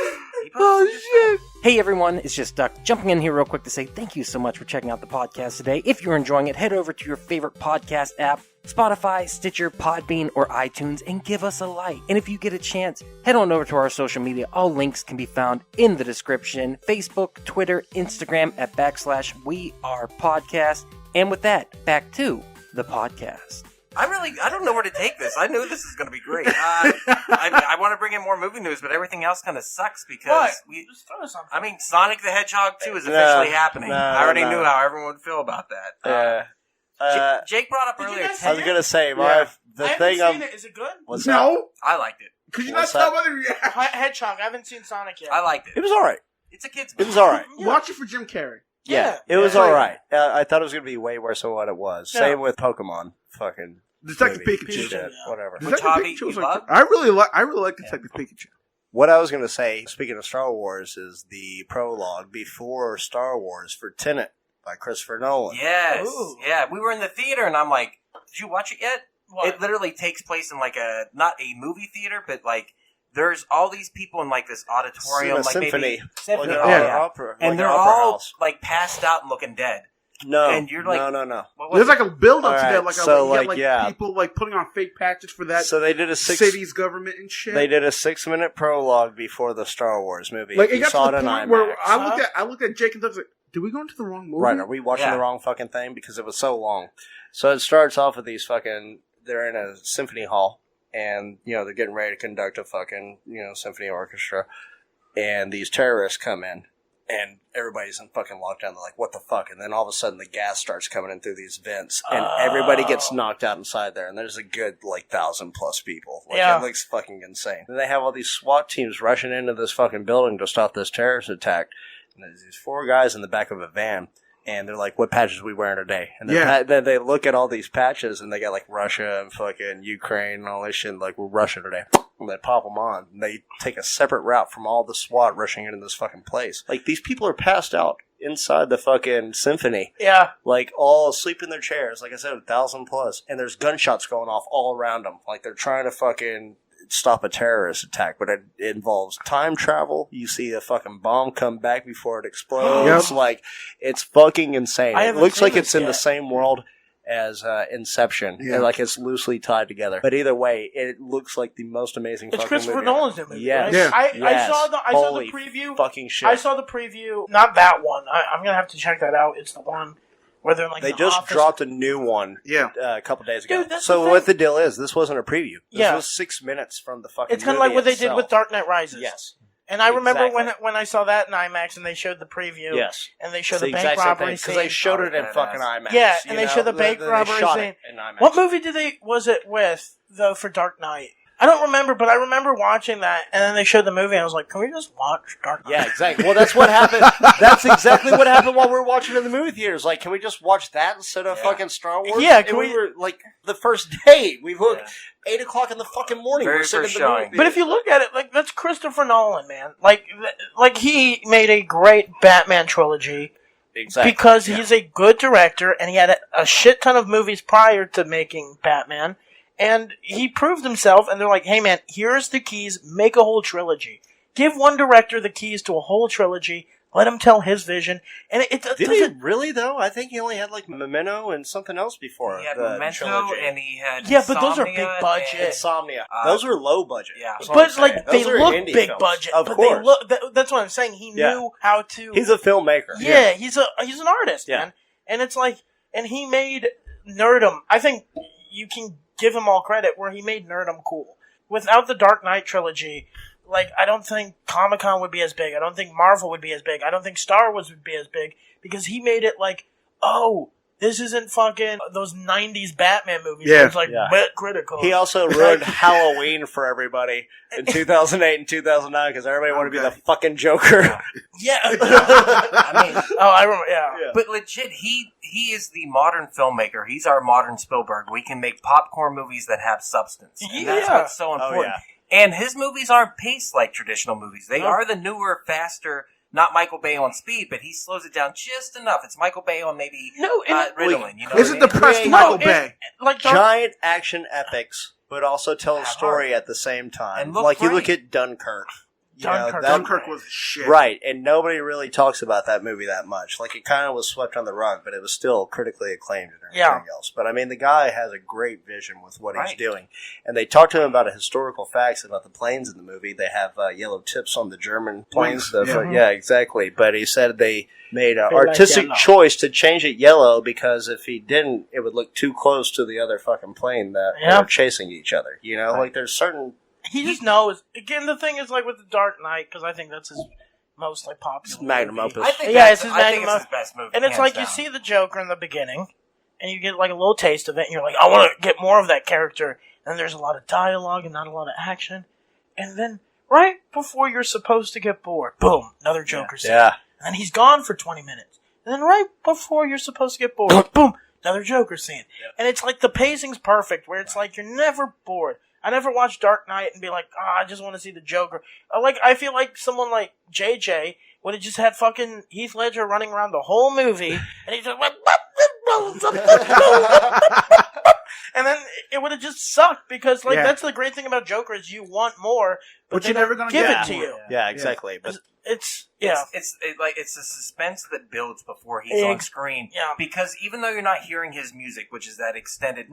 Oh, shit. Hey everyone. S03E21 is just jumping in here real quick to say thank you so much for checking out the podcast today. If you're enjoying it, head over to your favorite podcast app, Spotify, Stitcher, Podbean, or iTunes, and give us a like. And if you get a chance, head on over to our social media. All links can be found in the description. Facebook, Twitter, Instagram at /WeArePodcast. And with that, back to the podcast. I don't know where to take this. I knew this is going to be great. I want to bring in more movie news, but everything else kind of sucks because Just throw something. I mean, Sonic the Hedgehog 2 is officially happening. I already knew how everyone would feel about that. Jake brought up earlier. I was gonna say, I haven't seen it. Is it good? No. I liked it. Could you not tell whether Hedgehog. I haven't seen Sonic yet. I liked it. It was all right. It's a kid's It movie. was all right. Watch it for Jim Carrey. Yeah, it was all right. I thought it was gonna be way worse than what it was. Yeah. Same with Pokemon. Fucking Detective movie. Pikachu. Shit, whatever. Which hobby you love? I really like Detective Pikachu. What I was gonna say, speaking of Star Wars, is the prologue before Star Wars for Tenet by Christopher Nolan. Yes. Ooh. Yeah, we were in the theater, and I'm like, did you watch it yet? What? It literally takes place in like not a movie theater, but like there's all these people in like this auditorium, A like symphony. maybe, Like an Yeah. opera, and like they're an opera all house. like passed out and looking dead. No, and you're like- no. What was There's it? like a build up to Alright, that, like so, you like, get, people like putting on fake patches for that So they did a city's government and shit. They did a 6-minute prologue before the Star Wars movie. Like it We got saw to it the in point IMAX. where I looked at Jake and Doug like, did we go into the wrong movie? Right, are we watching Yeah. the wrong fucking thing? Because it was so long. So it starts off with these they're in a symphony hall, and, they're getting ready to conduct a fucking, symphony orchestra, and these terrorists come in, and everybody's in fucking lockdown. They're like, what the fuck? And then all of a sudden the gas starts coming in through these vents, and everybody gets knocked out inside there, and there's a good, 1,000 plus people. Yeah. It looks fucking insane. Then they have all these SWAT teams rushing into this fucking building to stop this terrorist attack. And there's these 4 guys in the back of a van, and they're like, what patches are we wearing today? And then they look at all these patches, and they got Russia and fucking Ukraine and all this shit, like, we're Russia today. And they pop them on, and they take a separate route from all the SWAT rushing into this fucking place. Like, these people are passed out inside the fucking symphony. Yeah. Like, all asleep in their chairs, like I said, 1,000 plus. And there's gunshots going off all around them. Like, they're trying to fucking stop a terrorist attack, but it involves time travel. You see a fucking bomb come back before it explodes. Yep. Like, it's fucking insane. I It haven't looks seen like this it's in yet. the same world as Inception. Yeah. And, like, it's loosely tied together. But either way, it looks like the most amazing It's fucking Christopher movie. Nolan's new movie. Yes. Right? Yeah. I saw the Holy preview. fucking shit. I saw the preview. Not that one. I'm gonna have to check that out. It's the one where they're like They the just office. dropped a new one Yeah. a couple days ago. Dude, that's So the what thing. the deal is, this wasn't a preview. This Yeah. was 6 minutes from the fucking It's kind of like movie what they did itself. with Dark Knight Rises. Yes. And I remember Exactly. when I saw that in IMAX and they showed the preview. Yes. And they showed It's the bank exact same robbery thing, scene. they showed it in badass. fucking IMAX. Yeah, you and they know? showed the bank They robbery shot scene. it in IMAX. What movie was it with though for Dark Knight? I don't remember, but I remember watching that, and then they showed the movie, and I was like, "Can we just watch Dark Knight?" Yeah, exactly. Well, that's what happened. That's exactly what happened while we were watching it in the movie theaters. Like, can we just watch that instead of fucking Star Wars? Yeah, And can we- were like the first day. We looked 8 o'clock in the fucking morning. Very we're sitting first in the movie showing. theater. But if you look at it, like that's Christopher Nolan, man. Like he made a great Batman trilogy exactly. because he's a good director, and he had a shit ton of movies prior to making Batman, and he proved himself. And they're like, "Hey, man, here's the keys. Make a whole trilogy. Give one director the keys to a whole trilogy. Let him tell his vision." And it Did he doesn't. really though? I think he only had like Memento and something else before. He had the Memento, trilogy. and he had Yeah, but those are Insomnia big budget. and- Insomnia. Uh, Those were low budget. yeah. That's what I'm But like saying. they Those are look indie big films. budget, Of but course. they look. That's what I'm saying. He Yeah. knew how to. He's a filmmaker. Yeah, he's an artist, Yeah. man. And it's like, and he made Nerdum. I think you can give him all credit where he made Nerdum cool. Without the Dark Knight trilogy, like I don't think Comic-Con would be as big. I don't think Marvel would be as big. I don't think Star Wars would be as big because he made it like, oh, this isn't fucking those 90s Batman movies. Yeah. Where it's like Yeah. bit critical. He also ruined Halloween for everybody in 2008 and 2009 because everybody wanted to be the fucking Joker. yeah. I mean, Oh, I remember. Yeah. but legit, he is the modern filmmaker. He's our modern Spielberg. We can make popcorn movies that have substance. And that's Yeah. what's so Oh, important. yeah. And his movies aren't paced like traditional movies. They No. are the newer, faster, not Michael Bay on speed, but he slows it down just enough. It's Michael Bay on maybe No, and Ritalin. You know Is what it I the mean? press No, Michael it- Bay? like Dark Giant action epics, but also tell a Have story heart. at the same time. And look Like you great. look at Dunkirk. Dunkirk was shit. Right, and nobody really talks about that movie that much. Like, it kind of was swept on the rug, but it was still critically acclaimed and everything else. But, I mean, the guy has a great vision with what he's doing. And they talk to him about historical facts about the planes in the movie. They have yellow tips on the German planes. Yeah, exactly. But he said they made an artistic choice to change it yellow because if he didn't, it would look too close to the other fucking plane that were chasing each other. You know, like, there's certain... He just knows. Again, the thing is like with The Dark Knight, because I think that's his most popular magnum movie. opus. It's his magnum opus. His best movie. And it's like you see the Joker in the beginning, and you get like a little taste of it, and you're like, I want to get more of that character. And there's a lot of dialogue and not a lot of action. And then right before you're supposed to get bored, boom, another Joker scene. Yeah. And then he's gone for 20 minutes. And then right before you're supposed to get bored, boom, another Joker scene. Yep. And it's like the pacing's perfect, where it's like you're never bored. I never watched Dark Knight and be like, I just want to see the Joker. I feel like someone like JJ would have just had fucking Heath Ledger running around the whole movie, and he's just like, and then it would have just sucked because, that's the great thing about Joker is you want more, but you're never going to give it to you. Yeah, exactly. But it's the suspense that builds before he's on screen. Yeah. Because even though you're not hearing his music, which is that extended,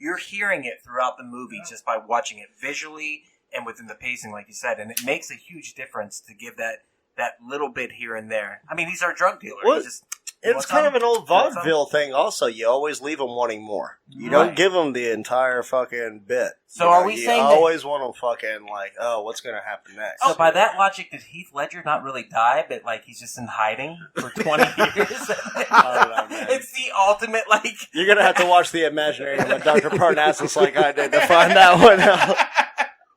you're hearing it throughout the movie just by watching it visually and within the pacing, like you said, and it makes a huge difference to give that little bit here and there. I mean, he's our drug dealer. Well, it's kind of an old vaudeville thing also. You always leave them wanting more. You don't give them the entire fucking bit. So are we saying you always want them fucking like, oh, what's going to happen next? So by that logic, did Heath Ledger not really die, but like he's just in hiding for 20 years? It's the ultimate You're going to have to watch The Imaginary with Dr. Parnassus like I did to find that one out.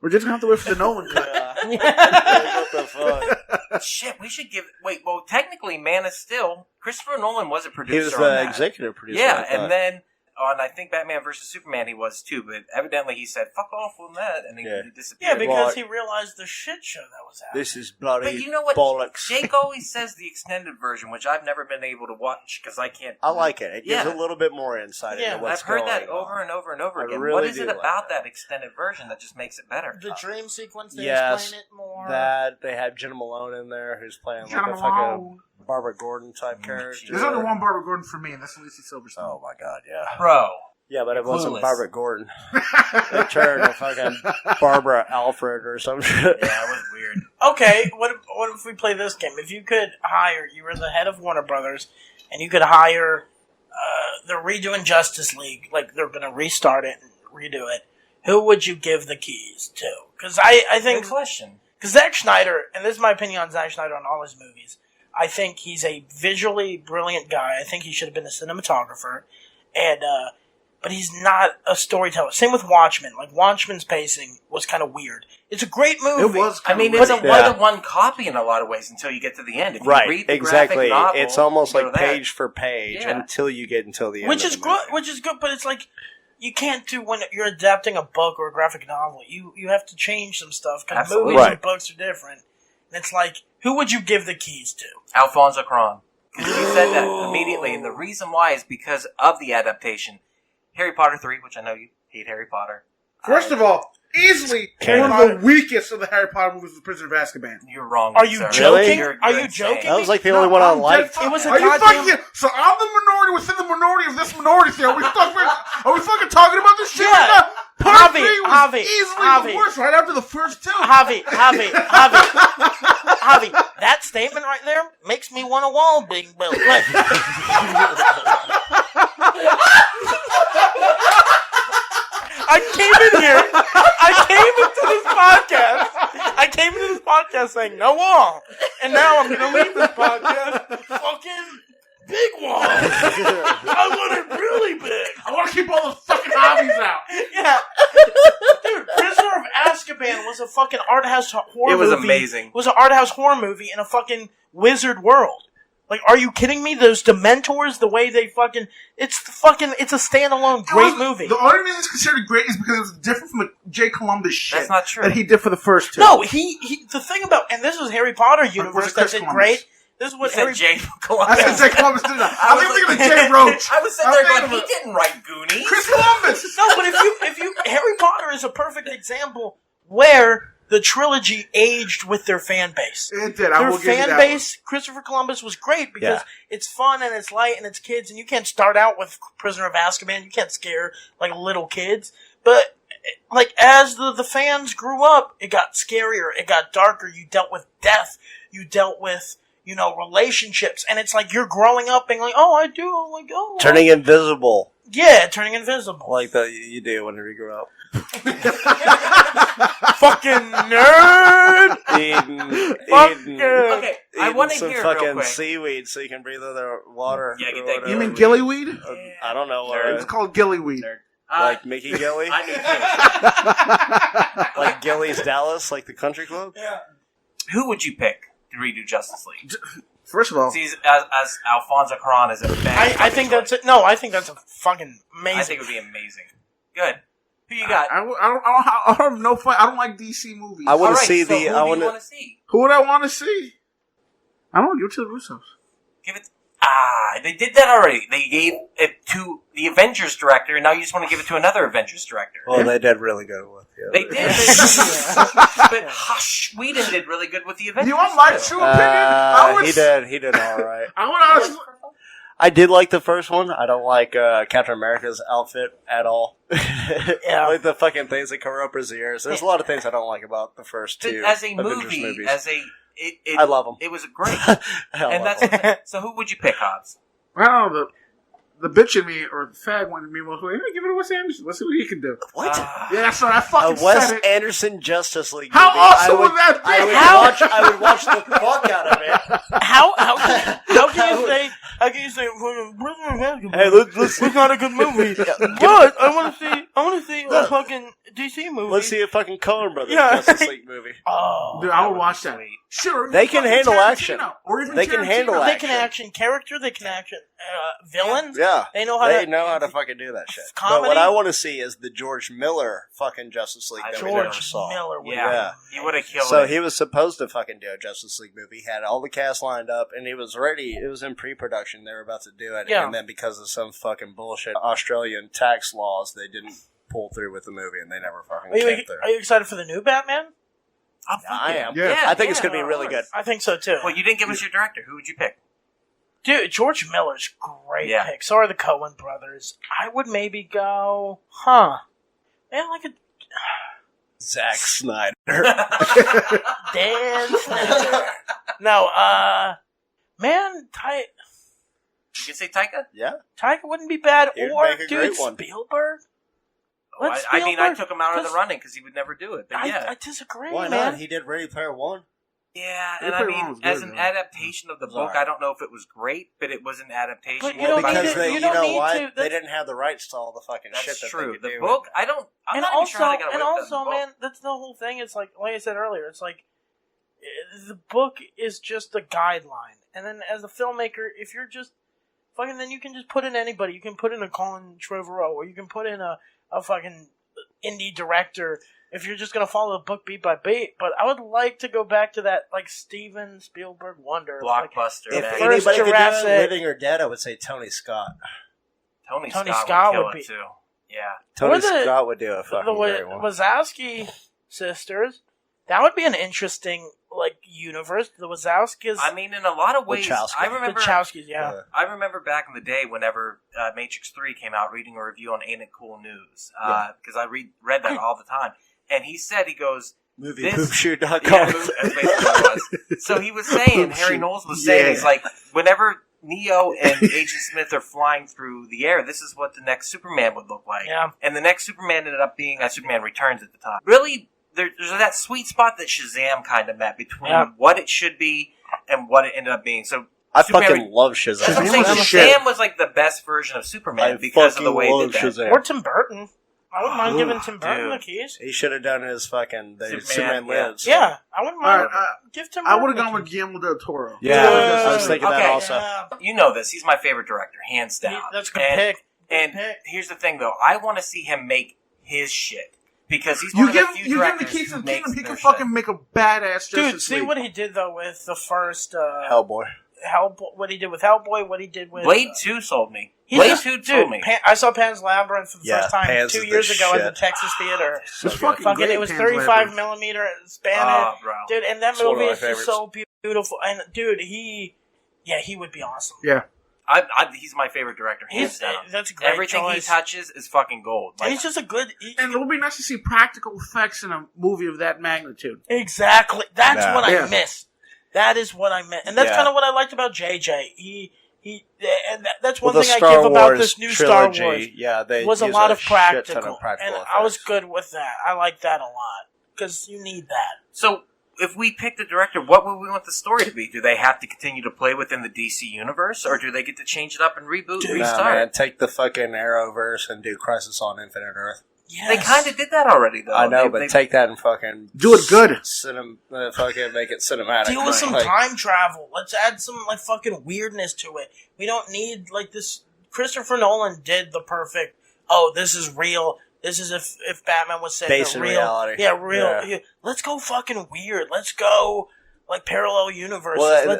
We're just going to have to wait for the Nolan cut. What the fuck? Shit, we should give... Wait, well, technically, Man of Steel, Christopher Nolan was a producer. He was the executive producer. Yeah, and then on, I think, Batman vs. Superman, he was too, but evidently he said, fuck off on that, and he disappeared. Yeah, because he realized the shit show that was happening. This is bloody But you know what? bollocks. Jake always says the extended version, which I've never been able to watch, because I can't... I like it. It gives a little bit more insight into what's going on. I've heard that over and over and over again. What is it about that extended version that just makes it better? The dream sequence, they explain it more. That, they have Jenna Malone in there, who's playing like a Barbara Gordon type character. There's only one Barbara Gordon for me, and that's Lucy Silverstone. Oh my god, yeah. Bro. Yeah, but it wasn't Barbara Gordon. They turned to fucking Barbara Alfred or some shit. Yeah, it was weird. Okay, what if we play this game? If you could hire, you were the head of Warner Brothers, and you could hire, they're redoing Justice League, like they're going to restart it and redo it. Who would you give the keys to? Because I think... Good question. Because Zack Snyder, and this is my opinion on Zack Snyder on all his movies, I think he's a visually brilliant guy. I think he should have been a cinematographer. And, but he's not a storyteller. Same with Watchmen. Like, Watchmen's pacing was kind of weird. It's a great movie. It was it's a one-to-one copy in a lot of ways until you get to the end. If you read the exactly. Novel, it's almost like page for page until you get until the end. Which is good, but it's like, you can't do when you're adapting a book or a graphic novel. You have to change some stuff, because movies and books are different. And it's like, who would you give the keys to? Alfonso Cuarón. Because you said that immediately, and the reason why is because of the adaptation. Harry Potter 3, which I know you hate Harry Potter. First of all, easily one of the weakest of the Harry Potter movies is The Prisoner of Azkaban. You're wrong. Are you joking? Really? Are you joking? That was like the only one I liked. It was a So I'm the minority within the minority of this minority thing. Are we fucking talking about this shit? Yeah. Part 3 was easily the worst right after the first two. Javi. That statement right there makes me want a wall being built. I came into this podcast saying no wall, and now I'm gonna leave this podcast fucking big wall. I want it really big. I want to keep all the fucking hobbies out. Yeah, dude, Prisoner of Azkaban was a fucking art house horror movie. It was amazing. It was an art house horror movie in a fucking wizard world. Like, are you kidding me? Those Dementors, the way they fucking... It's a standalone great movie. The only reason it's considered great is because it was different from the J. Columbus shit. That's not true. That he did for the first two. No, the thing about... And this was Harry Potter universe that did great. This is what Harry... J. Columbus. I said J. Columbus did not. I think we're thinking of J. Roach. I was sitting there going, he didn't write Goonies. Chris Columbus! No, but if you... Harry Potter is a perfect example where... the trilogy aged with their fan base. It did. I will give you that fan base, Christopher Columbus was great because it's fun and it's light and it's kids, and you can't start out with Prisoner of Azkaban. You can't scare like little kids, but like as the fans grew up, it got scarier, it got darker. You dealt with death, you dealt with relationships, and it's like you're growing up being like, oh, I do, I'm like, oh, turning invisible. Yeah, turning invisible. Like that you do whenever you grow up. Fucking nerd! Okay, I want to some hear real fucking quick. seaweed so you can breathe other water. Yeah, get or that whatever. You mean gillyweed? I don't know. It's called gillyweed. Like Mickey Gilly? I knew Like Gilly's Dallas, like the country club? Yeah. Who would you pick to redo Justice League? First of all, See, as Alfonso Cuarón is a bad I think that's it. No, I think that's a fucking amazing. I think it would be amazing. Good. Who you got? I don't know. I don't like DC movies. I want All to right, see so the. who I do want you to. want to see? Who would I want to see? I don't know. Give it to the Russos. Give it. They did that already. They gave it to the Avengers director, and now you just want to give it to another Avengers director. Oh, they did really good with it. They did. But Hush Whedon did really good with the Avengers. You want my true opinion? He did all right. I would. I did like the first one. I don't like Captain America's outfit at all. Yeah. Like the fucking things that cover up his ears. There's a lot of things I don't like about the first two As a Avengers movie, movies. I love them. It was great. I And love that's them. so. Who would you pick, Hobbs? I don't know. The bitch in me or the fag one in me was like, hey, give it to Wes Anderson. Let's see what he can do. What? Yeah, that's what I A fucking Wes said it. Anderson Justice League How movie. awesome would that be? I would watch the fuck out of it. How can you say Hey, let's it's not a good movie? But I want to see a fucking DC movie. let's see a fucking Coen Brothers Yeah. Justice League movie. Oh, Dude, I would watch that. Sure. They can fucking handle Tarantino. action. Or even They can Tarantino. handle they action. can action character. They can action villains. Yeah. They know how They to know how to fucking do that shit. Comedy? But what I want to see is the George Miller fucking Justice League that we never George saw. Miller. Would Yeah, he would have killed So it. he was supposed to fucking do a Justice League movie. He had all the cast lined up, and he was ready. It was in pre-production. They were about to do it, Yeah. and then because of some fucking bullshit Australian tax laws, they didn't pull through with the movie, and they never fucking came through. Are you excited for the new Batman? I am. Yeah. I think it's going to be really good. I think so too. Well, you didn't give us your director. Who would you pick? Dude, George Miller's great Yeah. pick. So are the Coen brothers. I would maybe go, man, like a Zack Snyder. Dan Snyder. No, man, You can say Taika. Yeah. Taika wouldn't be bad. He would Or, make a dude, great one. Spielberg. Oh, Let's I mean, I Spielberg, took him out of the 'cause running because he would never do it. But yeah, I disagree, Why man. not? He did Ready Player One. yeah, Ready and I Player One mean, was as good, an though. adaptation of the book, alright. I don't know if it was great, but it was an adaptation. But you Well, don't need Because to- they, you you don't know need what? to- They didn't have the rights to all the fucking That's shit that true. they could The do. book, I'm not And even also, sure how they got away and with the also, book. man, that's the whole thing. It's like I said earlier, it's like the book is just a guideline, and then as a filmmaker, if you're just fucking, then you can just put in anybody. You can put in a Colin Trevorrow, or you can put in a fucking indie director. If you're just gonna follow the book beat by beat, but I would like to go back to that like Steven Spielberg wonder, Blockbuster. If man. First anybody could do Jurassic- it, living or dead, I would say Tony Scott. Tony Tony Scott Scott would kill would it be- too. Yeah. Tony Or the- Scott would do a fucking the great one. Wazowski sisters. That would be an interesting like universe. The Wazowskis, I mean, in a lot of ways, Wachowski. I the remember. Wachowskis, yeah. I remember back in the day whenever Matrix 3 came out, reading a review on Ain't It Cool News, because I read that all the time. And he said, he goes, MoviePoopshoot.com. yeah, that's basically what it was. So he was saying, Harry Knowles was saying, he's like, whenever Neo and Agent Smith are flying through the air, this is what the next Superman would look like. Yeah. And the next Superman ended up being Superman Returns at the time. Really, there's that sweet spot that Shazam kind of met between what it should be and what it ended up being. So I Superman fucking love Shazam. That's what I'm saying. Shazam was shit. Shazam was like the best version of Superman I because of the fucking way love that Shazam. Or Tim Burton. I wouldn't mind giving Tim Burton dude. the keys. He should have done his fucking Superman, Superman yeah. Lives. Yeah, I wouldn't mind. Alright, Give Tim I Burton would have the gone with keys. Guillermo del Toro. Yeah, I was thinking that Okay. also. Yeah. You know this. He's my favorite director, hands down. That's a good and, pick. Good And pick. here's the thing, though. I want to see him make his shit because he's You one of give the few you give the directors keys to who the makes kingdom, he their can fucking shit. make a badass Dude, Justice see League. what he did though with the first Hellboy. what he did with Hellboy, what he did with Blade 2 sold me. Blade 2 told me. I saw Pan's Labyrinth for the first time Pan's 2 years ago at the Texas Theater. It was 35 millimeter Spanish, dude, and that movie is just so beautiful. And dude, he would be awesome. Yeah. He's my favorite director. Hands down. That's a great Everything choice. he touches is fucking gold. And he's just a good. And it would be nice to see practical effects in a movie of that magnitude. Exactly. That's what I miss. That is what I meant, and that's kind of what I liked about JJ. And that's one thing I give about this new trilogy, Star Wars. Yeah, they was a use lot of practical, and effects. I was good with that. I like that a lot because you need that. So, if we pick the director, what would we want the story to be? Do they have to continue to play within the DC universe, or do they get to change it up and reboot and restart? No, man, take the fucking Arrowverse and do Crisis on Infinite Earth. Yes. They kind of did that already, though. I know, but take that and fucking do it good. Fucking make it cinematic. Deal with some time travel. Let's add some fucking weirdness to it. We don't need this. Christopher Nolan did the perfect. Oh, this is real. This is if Batman was set based in in real. reality. Yeah, real. Yeah. Let's go fucking weird. Let's go parallel universes. Well,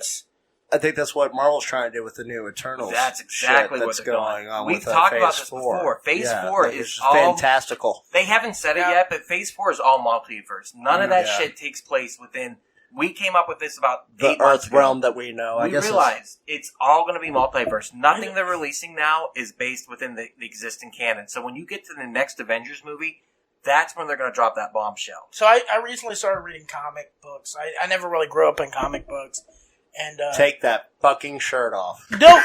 I think that's what Marvel's trying to do with the new Eternals. That's exactly that's what they're going on. We've with, talked Phase about this 4. before. Phase 4 is all fantastical. They haven't said it yet, but Phase 4 is all multiverse. None of that shit takes place within. We came up with this about the 8 months Earth ago. realm that we know. We realize it's all going to be multiverse. Nothing they're releasing now is based within the existing canon. So when you get to the next Avengers movie, that's when they're going to drop that bombshell. So I recently started reading comic books. I never really grew up in comic books. And take that fucking shirt off. No.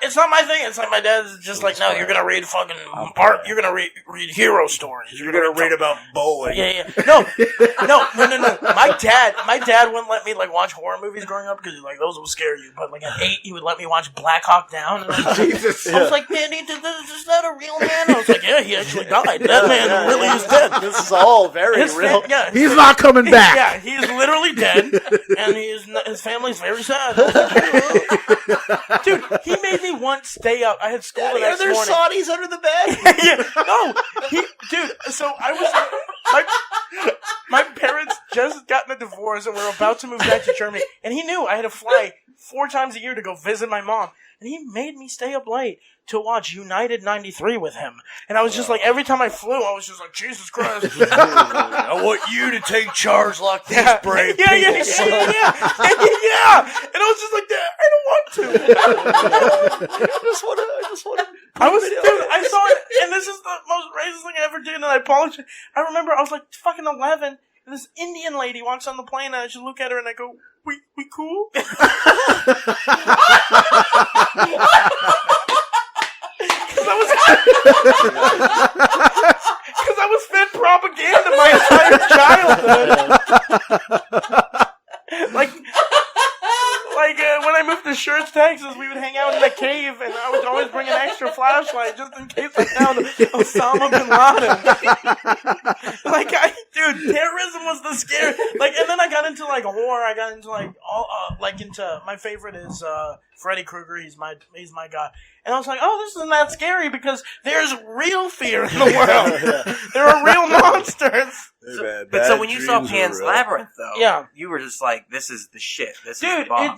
It's not my thing. It's like my dad's just like, no, you're gonna read fucking art. You're gonna read hero stories. You're gonna read about bowling. Yeah. No. My dad wouldn't let me watch horror movies growing up because he's like, those will scare you. But at 8, he would let me watch Black Hawk Down. And Jesus. I was like, man, is that a real man? I was like, yeah, he actually died. That man really is dead. This is all very real. He's not coming back. Yeah, he's literally dead, and his family's very sad. Dude, he made me once stay up. I had school the next morning. Are there Saudis under the bed? Yeah, no, dude. So I was my parents just gotten a divorce and were about to move back to Germany, and he knew I had to fly 4 times a year to go visit my mom, and he made me stay up late to watch United 93 with him. And I was just every time I flew, I was just like, Jesus Christ. I want you to take charge like these brave people. Yeah. And I was just like, Dad, I don't want to. I just want to. I saw it, and this is the most racist thing I ever did, and I apologize. I remember I was fucking 11, and this Indian lady walks on the plane, and I just look at her, and I go, we cool? Because I was fed propaganda my entire childhood. When I moved to Schertz, Texas, we would hang out in the cave, and I would always bring an extra flashlight just in case I found Osama bin Laden. Dude, terrorism was the scary. And then I got into horror. I got into into my favorite is Freddy Krueger. He's my guy. And I was like, oh, this isn't that scary because there's real fear in the world. There are real monsters. So when you saw Pan's Labyrinth, though, you were just like, this is the shit. This is the bomb.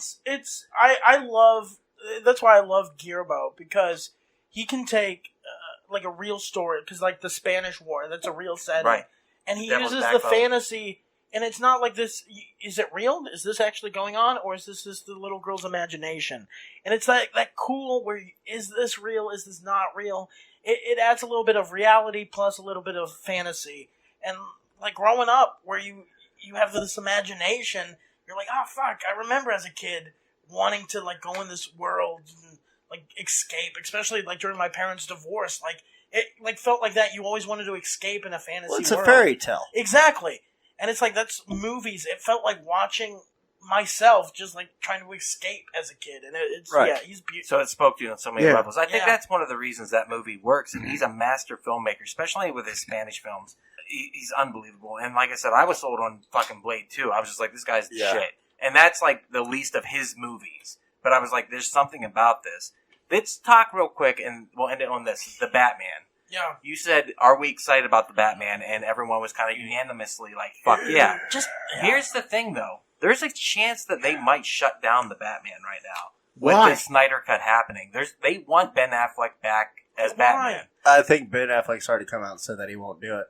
I love, that's why I love Guillermo, because he can take, a real story, because, the Spanish War, that's a real setting. Right. And he uses the fantasy, and it's not like this, is it real? Is this actually going on? Or is this just the little girl's imagination? And it's that cool where, is this real? Is this not real? It adds a little bit of reality plus a little bit of fantasy. And, growing up, where you have this imagination, you're like, oh, fuck, I remember as a kid wanting to, go in this world and, escape, especially, during my parents' divorce. It felt like that. You always wanted to escape in a fantasy world. It's a fairy tale. Exactly. And it's that's movies. It felt like watching myself just trying to escape as a kid. And it's, he's beautiful. So it spoke to you on so many levels. I think that's one of the reasons that movie works. And he's a master filmmaker, especially with his Spanish films. He's unbelievable. And like I said, I was sold on fucking Blade too. I was just like, this guy's the shit. And that's the least of his movies. But I was like, there's something about this. Let's talk real quick, and we'll end it on this. The Batman. Yeah. You said, are we excited about the Batman? And everyone was kind of unanimously like, fuck yeah. Here's the thing, though. There's a chance that they might shut down the Batman right now. with Why? the Snyder Cut happening. They want Ben Affleck back as Batman. I think Ben Affleck's already come out and said that he won't do it.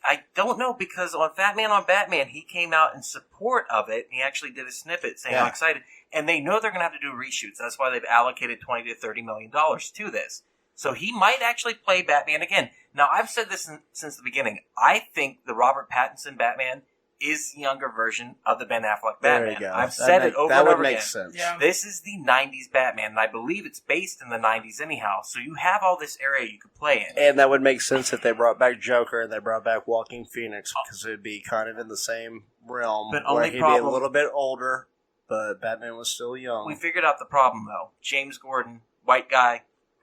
I don't know, because on Fat Man on Batman, he came out in support of it. He actually did a snippet saying how excited. And they know they're going to have to do reshoots. That's why they've allocated $20 to $30 million to this. So he might actually play Batman again. Now, I've said this since the beginning. I think the Robert Pattinson Batman is the younger version of the Ben Affleck Batman. There you go. I've said it over and over That would make again. sense. Yeah. This is the 90s Batman, and I believe it's based in the 90s anyhow. So you have all this area you could play in. And that would make sense if they brought back Joker and they brought back Walking Phoenix, because it would be kind of in the same realm, But where only he'd problem- be a little bit older, but Batman was still young. We figured out the problem, though. James Gordon, white guy,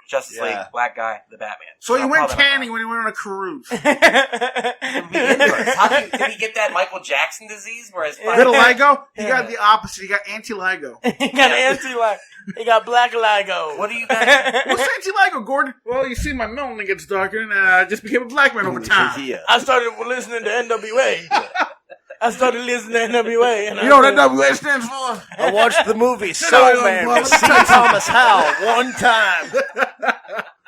Justice League, black guy, the Batman. So he Not went probably not tanning when he went on a cruise. It would be indoors. Did he get that Michael Jackson disease? Where his Vitiligo? He got the opposite. He got anti-ligo. He got anti-ligo. He got black ligo. What do you got? What's anti-ligo, Gordon? Well, you see, my melanin gets darker, and I just became a black man over time. Yeah. I started listening to NWA. I started listening to NWA. And You know what NWA stands for? I watched the movie Soul Man with C. Thomas Howell one time.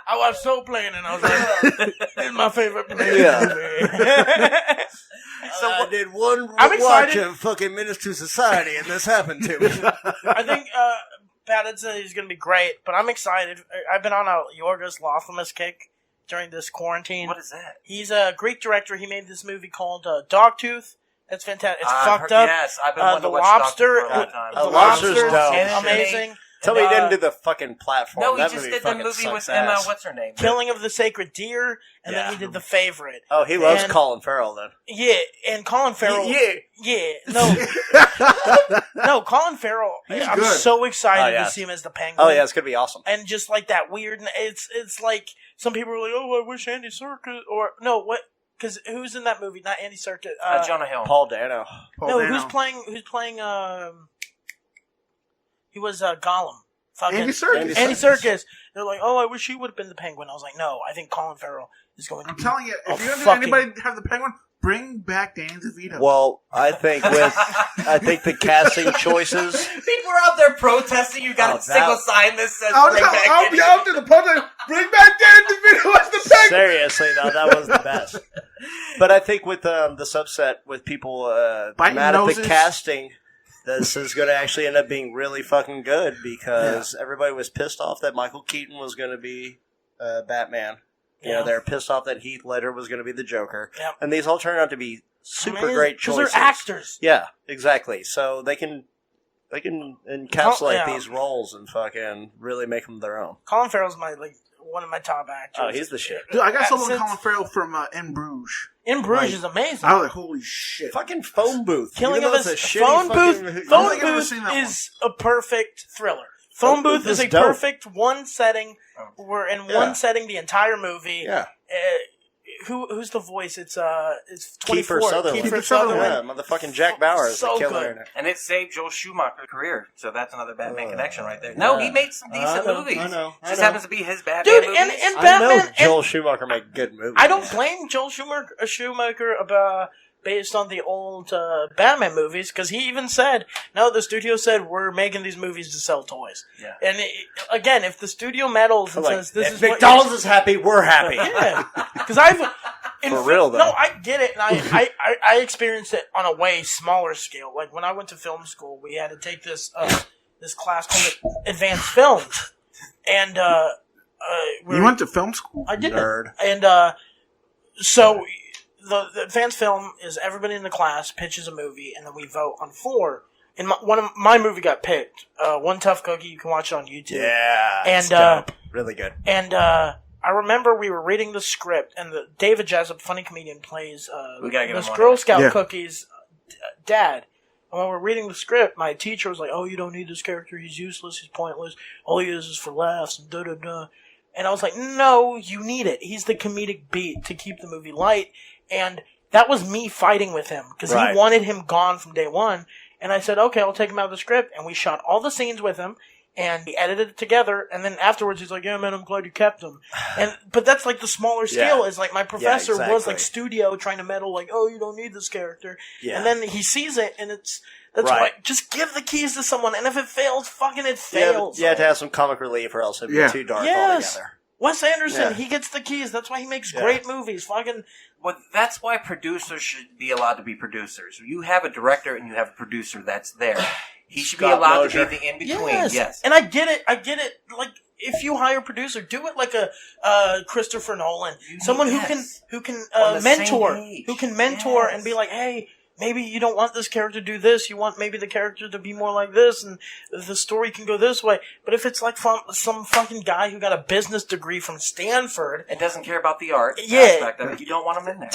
I watched Soul Plane, and I was like, this is my favorite play. Yeah. So I did one I'm watch excited. of fucking Menace to Society, and this happened to me. I think Pattinson is going to be great, but I'm excited. I've been on a Yorgos Lanthimos kick during this quarantine. What is that? He's a Greek director. He made this movie called Dogtooth. That's fantastic. It's fucked up. Yes, I've been wanting The to watch Lobster. Doctor for a long time. The The Lobster's Lobster's dope. amazing. Tell me he And, didn't do the fucking platform. No, he that just movie did the fucking movie sucks with Emma. ass. What's her name? Killing of the Sacred Deer, and then Yeah. he did The Favorite. Oh, he loves And- Colin Farrell then. Yeah, and Colin Farrell. Yeah. No, Colin Farrell. I'm good. so excited Oh, yeah. to see him as the Penguin. Oh yeah, it's gonna be awesome. And just like that weird, it's like some people are like, oh, I wish Andy Serkis or no, what? Because who's in that movie? Not Andy Serkis. Jonah Hill. Paul Dano. Who's playing? He was Gollum. Fucking Andy Serkis. Andy Serkis. They're like, oh, I wish he would have been the Penguin. I was like, no, I think Colin Farrell is going to. I'm be telling you, a if you're going to fucking- anybody have the penguin, bring back Danny DeVito. Well, I think the casting choices. People are out there protesting. You got Oh, a single that- sign that says I'll bring back be Andy. out to the public. Bring back Danny DeVito as the penguin. Seriously, though, that was the best. But I think with the subset, with people Biting mad at noses. the casting, this is going to actually end up being really fucking good, because everybody was pissed off that Michael Keaton was going to be Batman. You know, they're pissed off that Heath Ledger was going to be the Joker. Yep. And these all turned out to be super great Because choices. they're actors. Yeah, exactly. So they can encapsulate Yeah. these roles and fucking really make them their own. Colin Farrell's one of my top actors. Oh, he's the shit. Dude, I got someone Since- Colin Farrell from In Bruges. In Bruges Like, is amazing. I was like, holy shit. Fucking Phone Booth. Killing Even of though it's a a shitty phone booth. fucking- I don't Phone think I've ever booth seen that is a perfect thriller. Phone booth is a dope. perfect one setting. We're in Yeah. one setting the entire movie. Yeah. Who's the voice? It's 24. Kiefer Sutherland. Kiefer Kiefer Sutherland. Yeah, motherfucking Jack Bauer is So the killer good. in it. And it saved Joel Schumacher's career, so that's another Batman connection right there. No, he made some decent movies. I know. Just happens to be his Batman Dude, movies. and I Batman. know Joel Schumacher made good movies. I don't blame Joel Schumacher about based on the old Batman movies, because he even said, no, the studio said we're making these movies to sell toys. Yeah. And again, if the studio meddles and Like, says this if is what McDonald's is happy, we're happy. yeah, because I've For real, though. No, I get it, and I experienced it on a way smaller scale. Like when I went to film school, we had to take this class called Advanced Film, and You went to film school? I did Nerd. it, and so the advanced film is everybody in the class pitches a movie, and then we vote on 4. And one of my movie got picked. One Tough Cookie. You can watch it on YouTube. Yeah. And, it's dope. Really good. And I remember we were reading the script, and David Jessup, funny comedian, plays We gotta get this him on Girl here. Scout Yeah. Cookie's dad. And when we're reading the script, my teacher was like, "Oh, you don't need this character. He's useless. He's pointless. All he is for laughs." And da da da. And I was like, "No, you need it. He's the comedic beat to keep the movie light." And that was me fighting with him because Right. he wanted him gone from day one. And I said, "Okay, I'll take him out of the script." And we shot all the scenes with him. and he edited it together, and then afterwards he's like, yeah, man, I'm glad you kept him. But that's like the smaller scale is like my professor was like studio trying to meddle, like, oh, you don't need this character. Yeah. And then he sees it, and that's why, just give the keys to someone, and if it fails, fucking it fails. You have to have some comic relief or else it'd be too dark altogether. Wes Anderson, he gets the keys. That's why he makes great movies. Well, that's why producers should be allowed to be producers. You have a director and you have a producer that's there. He should be allowed to be the in-between. Yes. And I get it. Like, if you hire a producer, do it like a Christopher Nolan. Someone who can mentor and be like, hey, maybe you don't want this character to do this. You want maybe the character to be more like this, and the story can go this way. But if it's like some fucking guy who got a business degree from Stanford and doesn't care about the art aspect of it, you don't want him in there.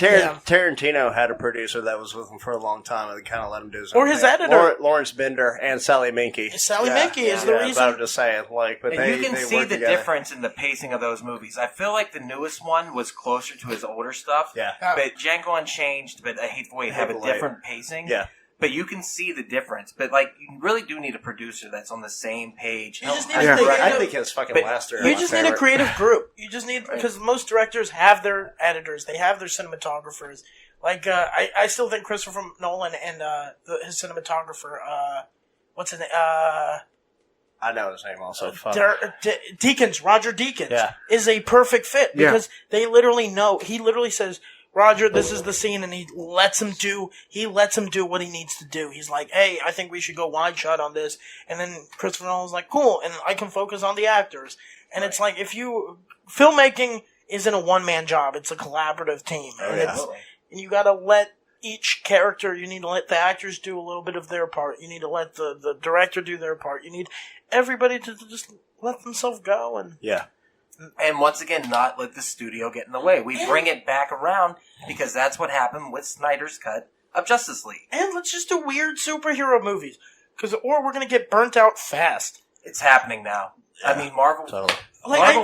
Tarantino had a producer that was with him for a long time, and they kind of let him do his own his editor, Lawrence Bender, and Sally Menke. Sally Menke is the reason. I'm just saying, like, but you can see the difference in the pacing of those movies. I feel like the newest one was closer to his older stuff. Yeah, but Django Unchained, but A Hateful Eight have a different pacing. Yeah. But you can see the difference. But, like, you really do need a producer that's on the same page. I think his fucking last year. You just need a creative group. You just need, because most directors have their editors, they have their cinematographers. Like, I still think Christopher Nolan and his cinematographer, what's his name? I know his name also. Deakins, Roger Deakins, is a perfect fit because they literally know. He literally says, Roger, this is the scene, and he lets him do what he needs to do. He's like, hey, I think we should go wide shot on this. And then Christopher Nolan's like, cool, and I can focus on the actors. And it's like, filmmaking isn't a one-man job, it's a collaborative team. And you gotta let each character, you need to let the actors do a little bit of their part. You need to let the director do their part. You need everybody to just let themselves go. And once again, not let the studio get in the way. We bring it back around because that's what happened with Snyder's cut of Justice League. And let's just do weird superhero movies, or we're going to get burnt out fast. It's happening now. Yeah. I mean, Marvel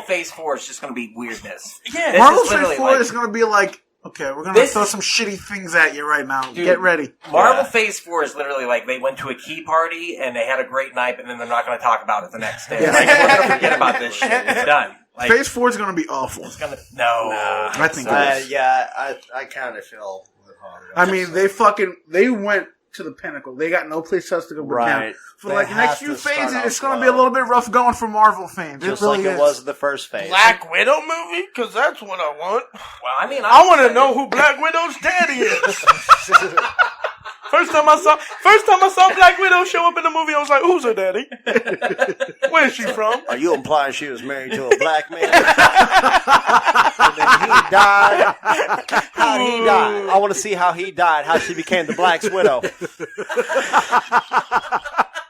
Phase 4 is just going to be weirdness. Yeah, Marvel Phase 4 is going to be like, okay, we're going to throw some shitty things at you right now. Dude, get ready. Marvel Phase 4 is literally like they went to a key party and they had a great night, and then they're not going to talk about it the next day. Like, we're going to forget about this shit. It's done. Like, Phase 4 is going to be awful. It's gonna, I think I kind of feel with Hollywood. I mean, they went to the pinnacle. They got no place else to go but down. For like the next few phases, it's going to be a little bit rough going for Marvel fans. Just like it was the first phase. Black Widow movie? Because that's what I want. Well, I mean, I want to know who Black Widow's daddy is. First time I saw Black Widow show up in the movie, I was like, who's her daddy? Where's she from? Are you implying she was married to a black man? And then he died. How'd he die? I want to see how he died, how she became the Black Widow.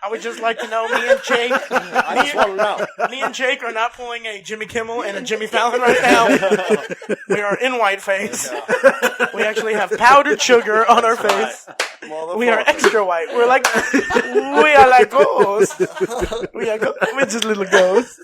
I would just like to know, me and Jake. I just want to know. Me and Jake are not pulling a Jimmy Kimmel and a Jimmy Fallon right now. We are in whiteface. We actually have powdered sugar on our face. We are extra white. We are like ghosts. We're just little ghosts.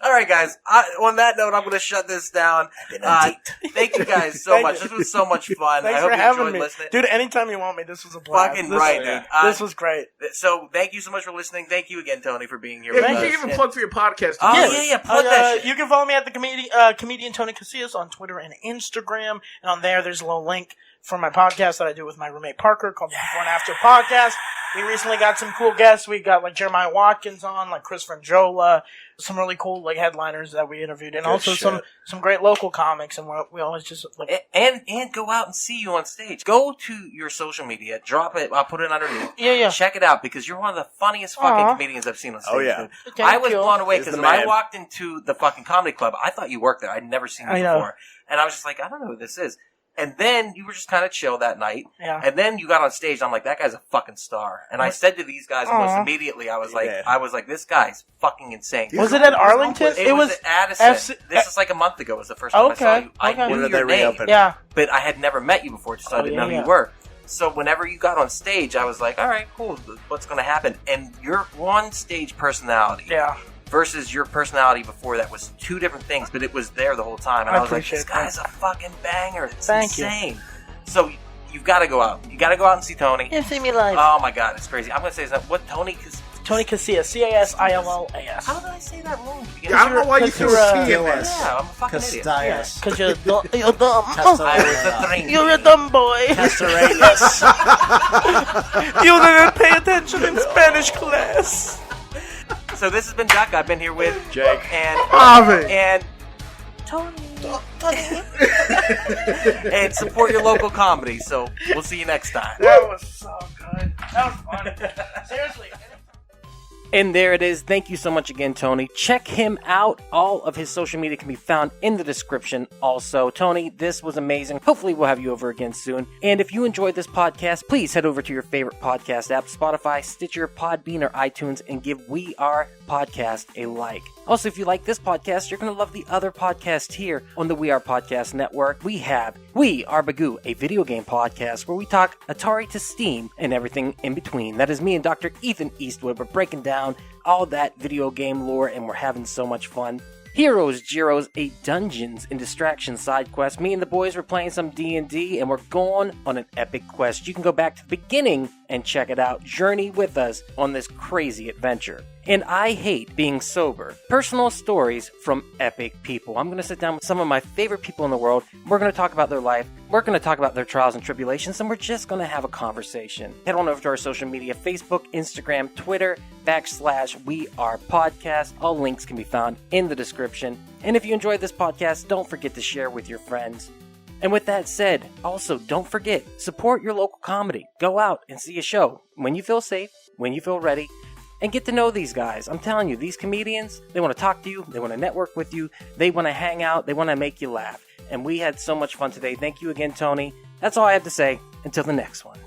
All right, guys. On that note, I'm going to shut this down. Thank you guys so much. This was so much fun. Thanks I hope for you having enjoyed me. listening. Dude, anytime you want me, this was a blast. Fucking right, dude. This was great. So, thank you so much for listening. Thank you again, Tony, for being here with us. You can even plug for your podcast. Plug that shit. You can follow me at the comedian Tony Casillas on Twitter and Instagram. And on there, there's a little link for my podcast that I do with my roommate Parker called the Before and After Podcast. We recently got some cool guests. We got like Jeremiah Watkins on, like Chris Franjola, some really cool like headliners that we interviewed, and also some great local comics. And we always just like and go out and see you on stage. Go to your social media, drop it. I'll put it underneath. Yeah. Check it out because you're one of the funniest fucking comedians I've seen on stage. Oh yeah, I was blown away because when I walked into the fucking comedy club, I thought you worked there. I'd never seen you before, and I was just like, I don't know who this is. And then you were just kind of chill that night. Yeah. And then you got on stage. And I'm like, that guy's a fucking star. And I said to these guys almost immediately, I was like, this guy's fucking insane. Was it at Arlington? It was at Addison. This is like a month ago. Was the first time I saw you. I knew your name. Yeah. But I had never met you before, so I didn't know who you were. So whenever you got on stage, I was like, all right, cool. What's going to happen? And your one-stage personality. Yeah. Versus your personality before that was two different things, but it was there the whole time. And I was like, this guy's a fucking banger. It's insane. So you've got to go out. You got to go out and see Tony. Yeah, see me live. Oh my God, it's crazy. I'm going to say something. What Tony Tony Casillas, Casillas. How did I say that wrong? Yeah, I don't know why you threw a T in there. Yeah, I'm a fucking idiot. Casillas. Because you're dumb. I was a train. You're a dumb boy. Casillas. You didn't pay attention in Spanish class. So this has been Duck. I've been here with Jake and Javi. and Tony. And support your local comedy. So we'll see you next time. That was so good. That was funny. Seriously. And there it is. Thank you so much again, Tony. Check him out. All of his social media can be found in the description also. Tony, this was amazing. Hopefully we'll have you over again soon. And if you enjoyed this podcast, please head over to your favorite podcast app, Spotify, Stitcher, Podbean, or iTunes, and give We Are Podcast a like. Also, if you like this podcast, you're going to love the other podcast here on the We Are Podcast Network. We have We Are Bagu, a video game podcast where we talk Atari to Steam and everything in between. That is me and Dr. Ethan Eastwood. We're breaking down all that video game lore, and we're having so much fun. Heroes, Gyros, a Dungeons and Distractions side quest. Me and the boys were playing some D&D, and we're going on an epic quest. You can go back to the beginning and check it out. Journey with us on this crazy adventure. And I Hate Being Sober. Personal stories from epic people. I'm going to sit down with some of my favorite people in the world. We're going to talk about their life. We're going to talk about their trials and tribulations, and we're just going to have a conversation. Head on over to our social media, Facebook, Instagram, Twitter, /We Are Podcast. All links can be found in the description. And if you enjoyed this podcast, don't forget to share with your friends. And with that said, also don't forget, support your local comedy. Go out and see a show when you feel safe, when you feel ready, and get to know these guys. I'm telling you, these comedians, they want to talk to you, they want to network with you, they want to hang out, they want to make you laugh. And we had so much fun today. Thank you again, Tony. That's all I have to say. Until the next one.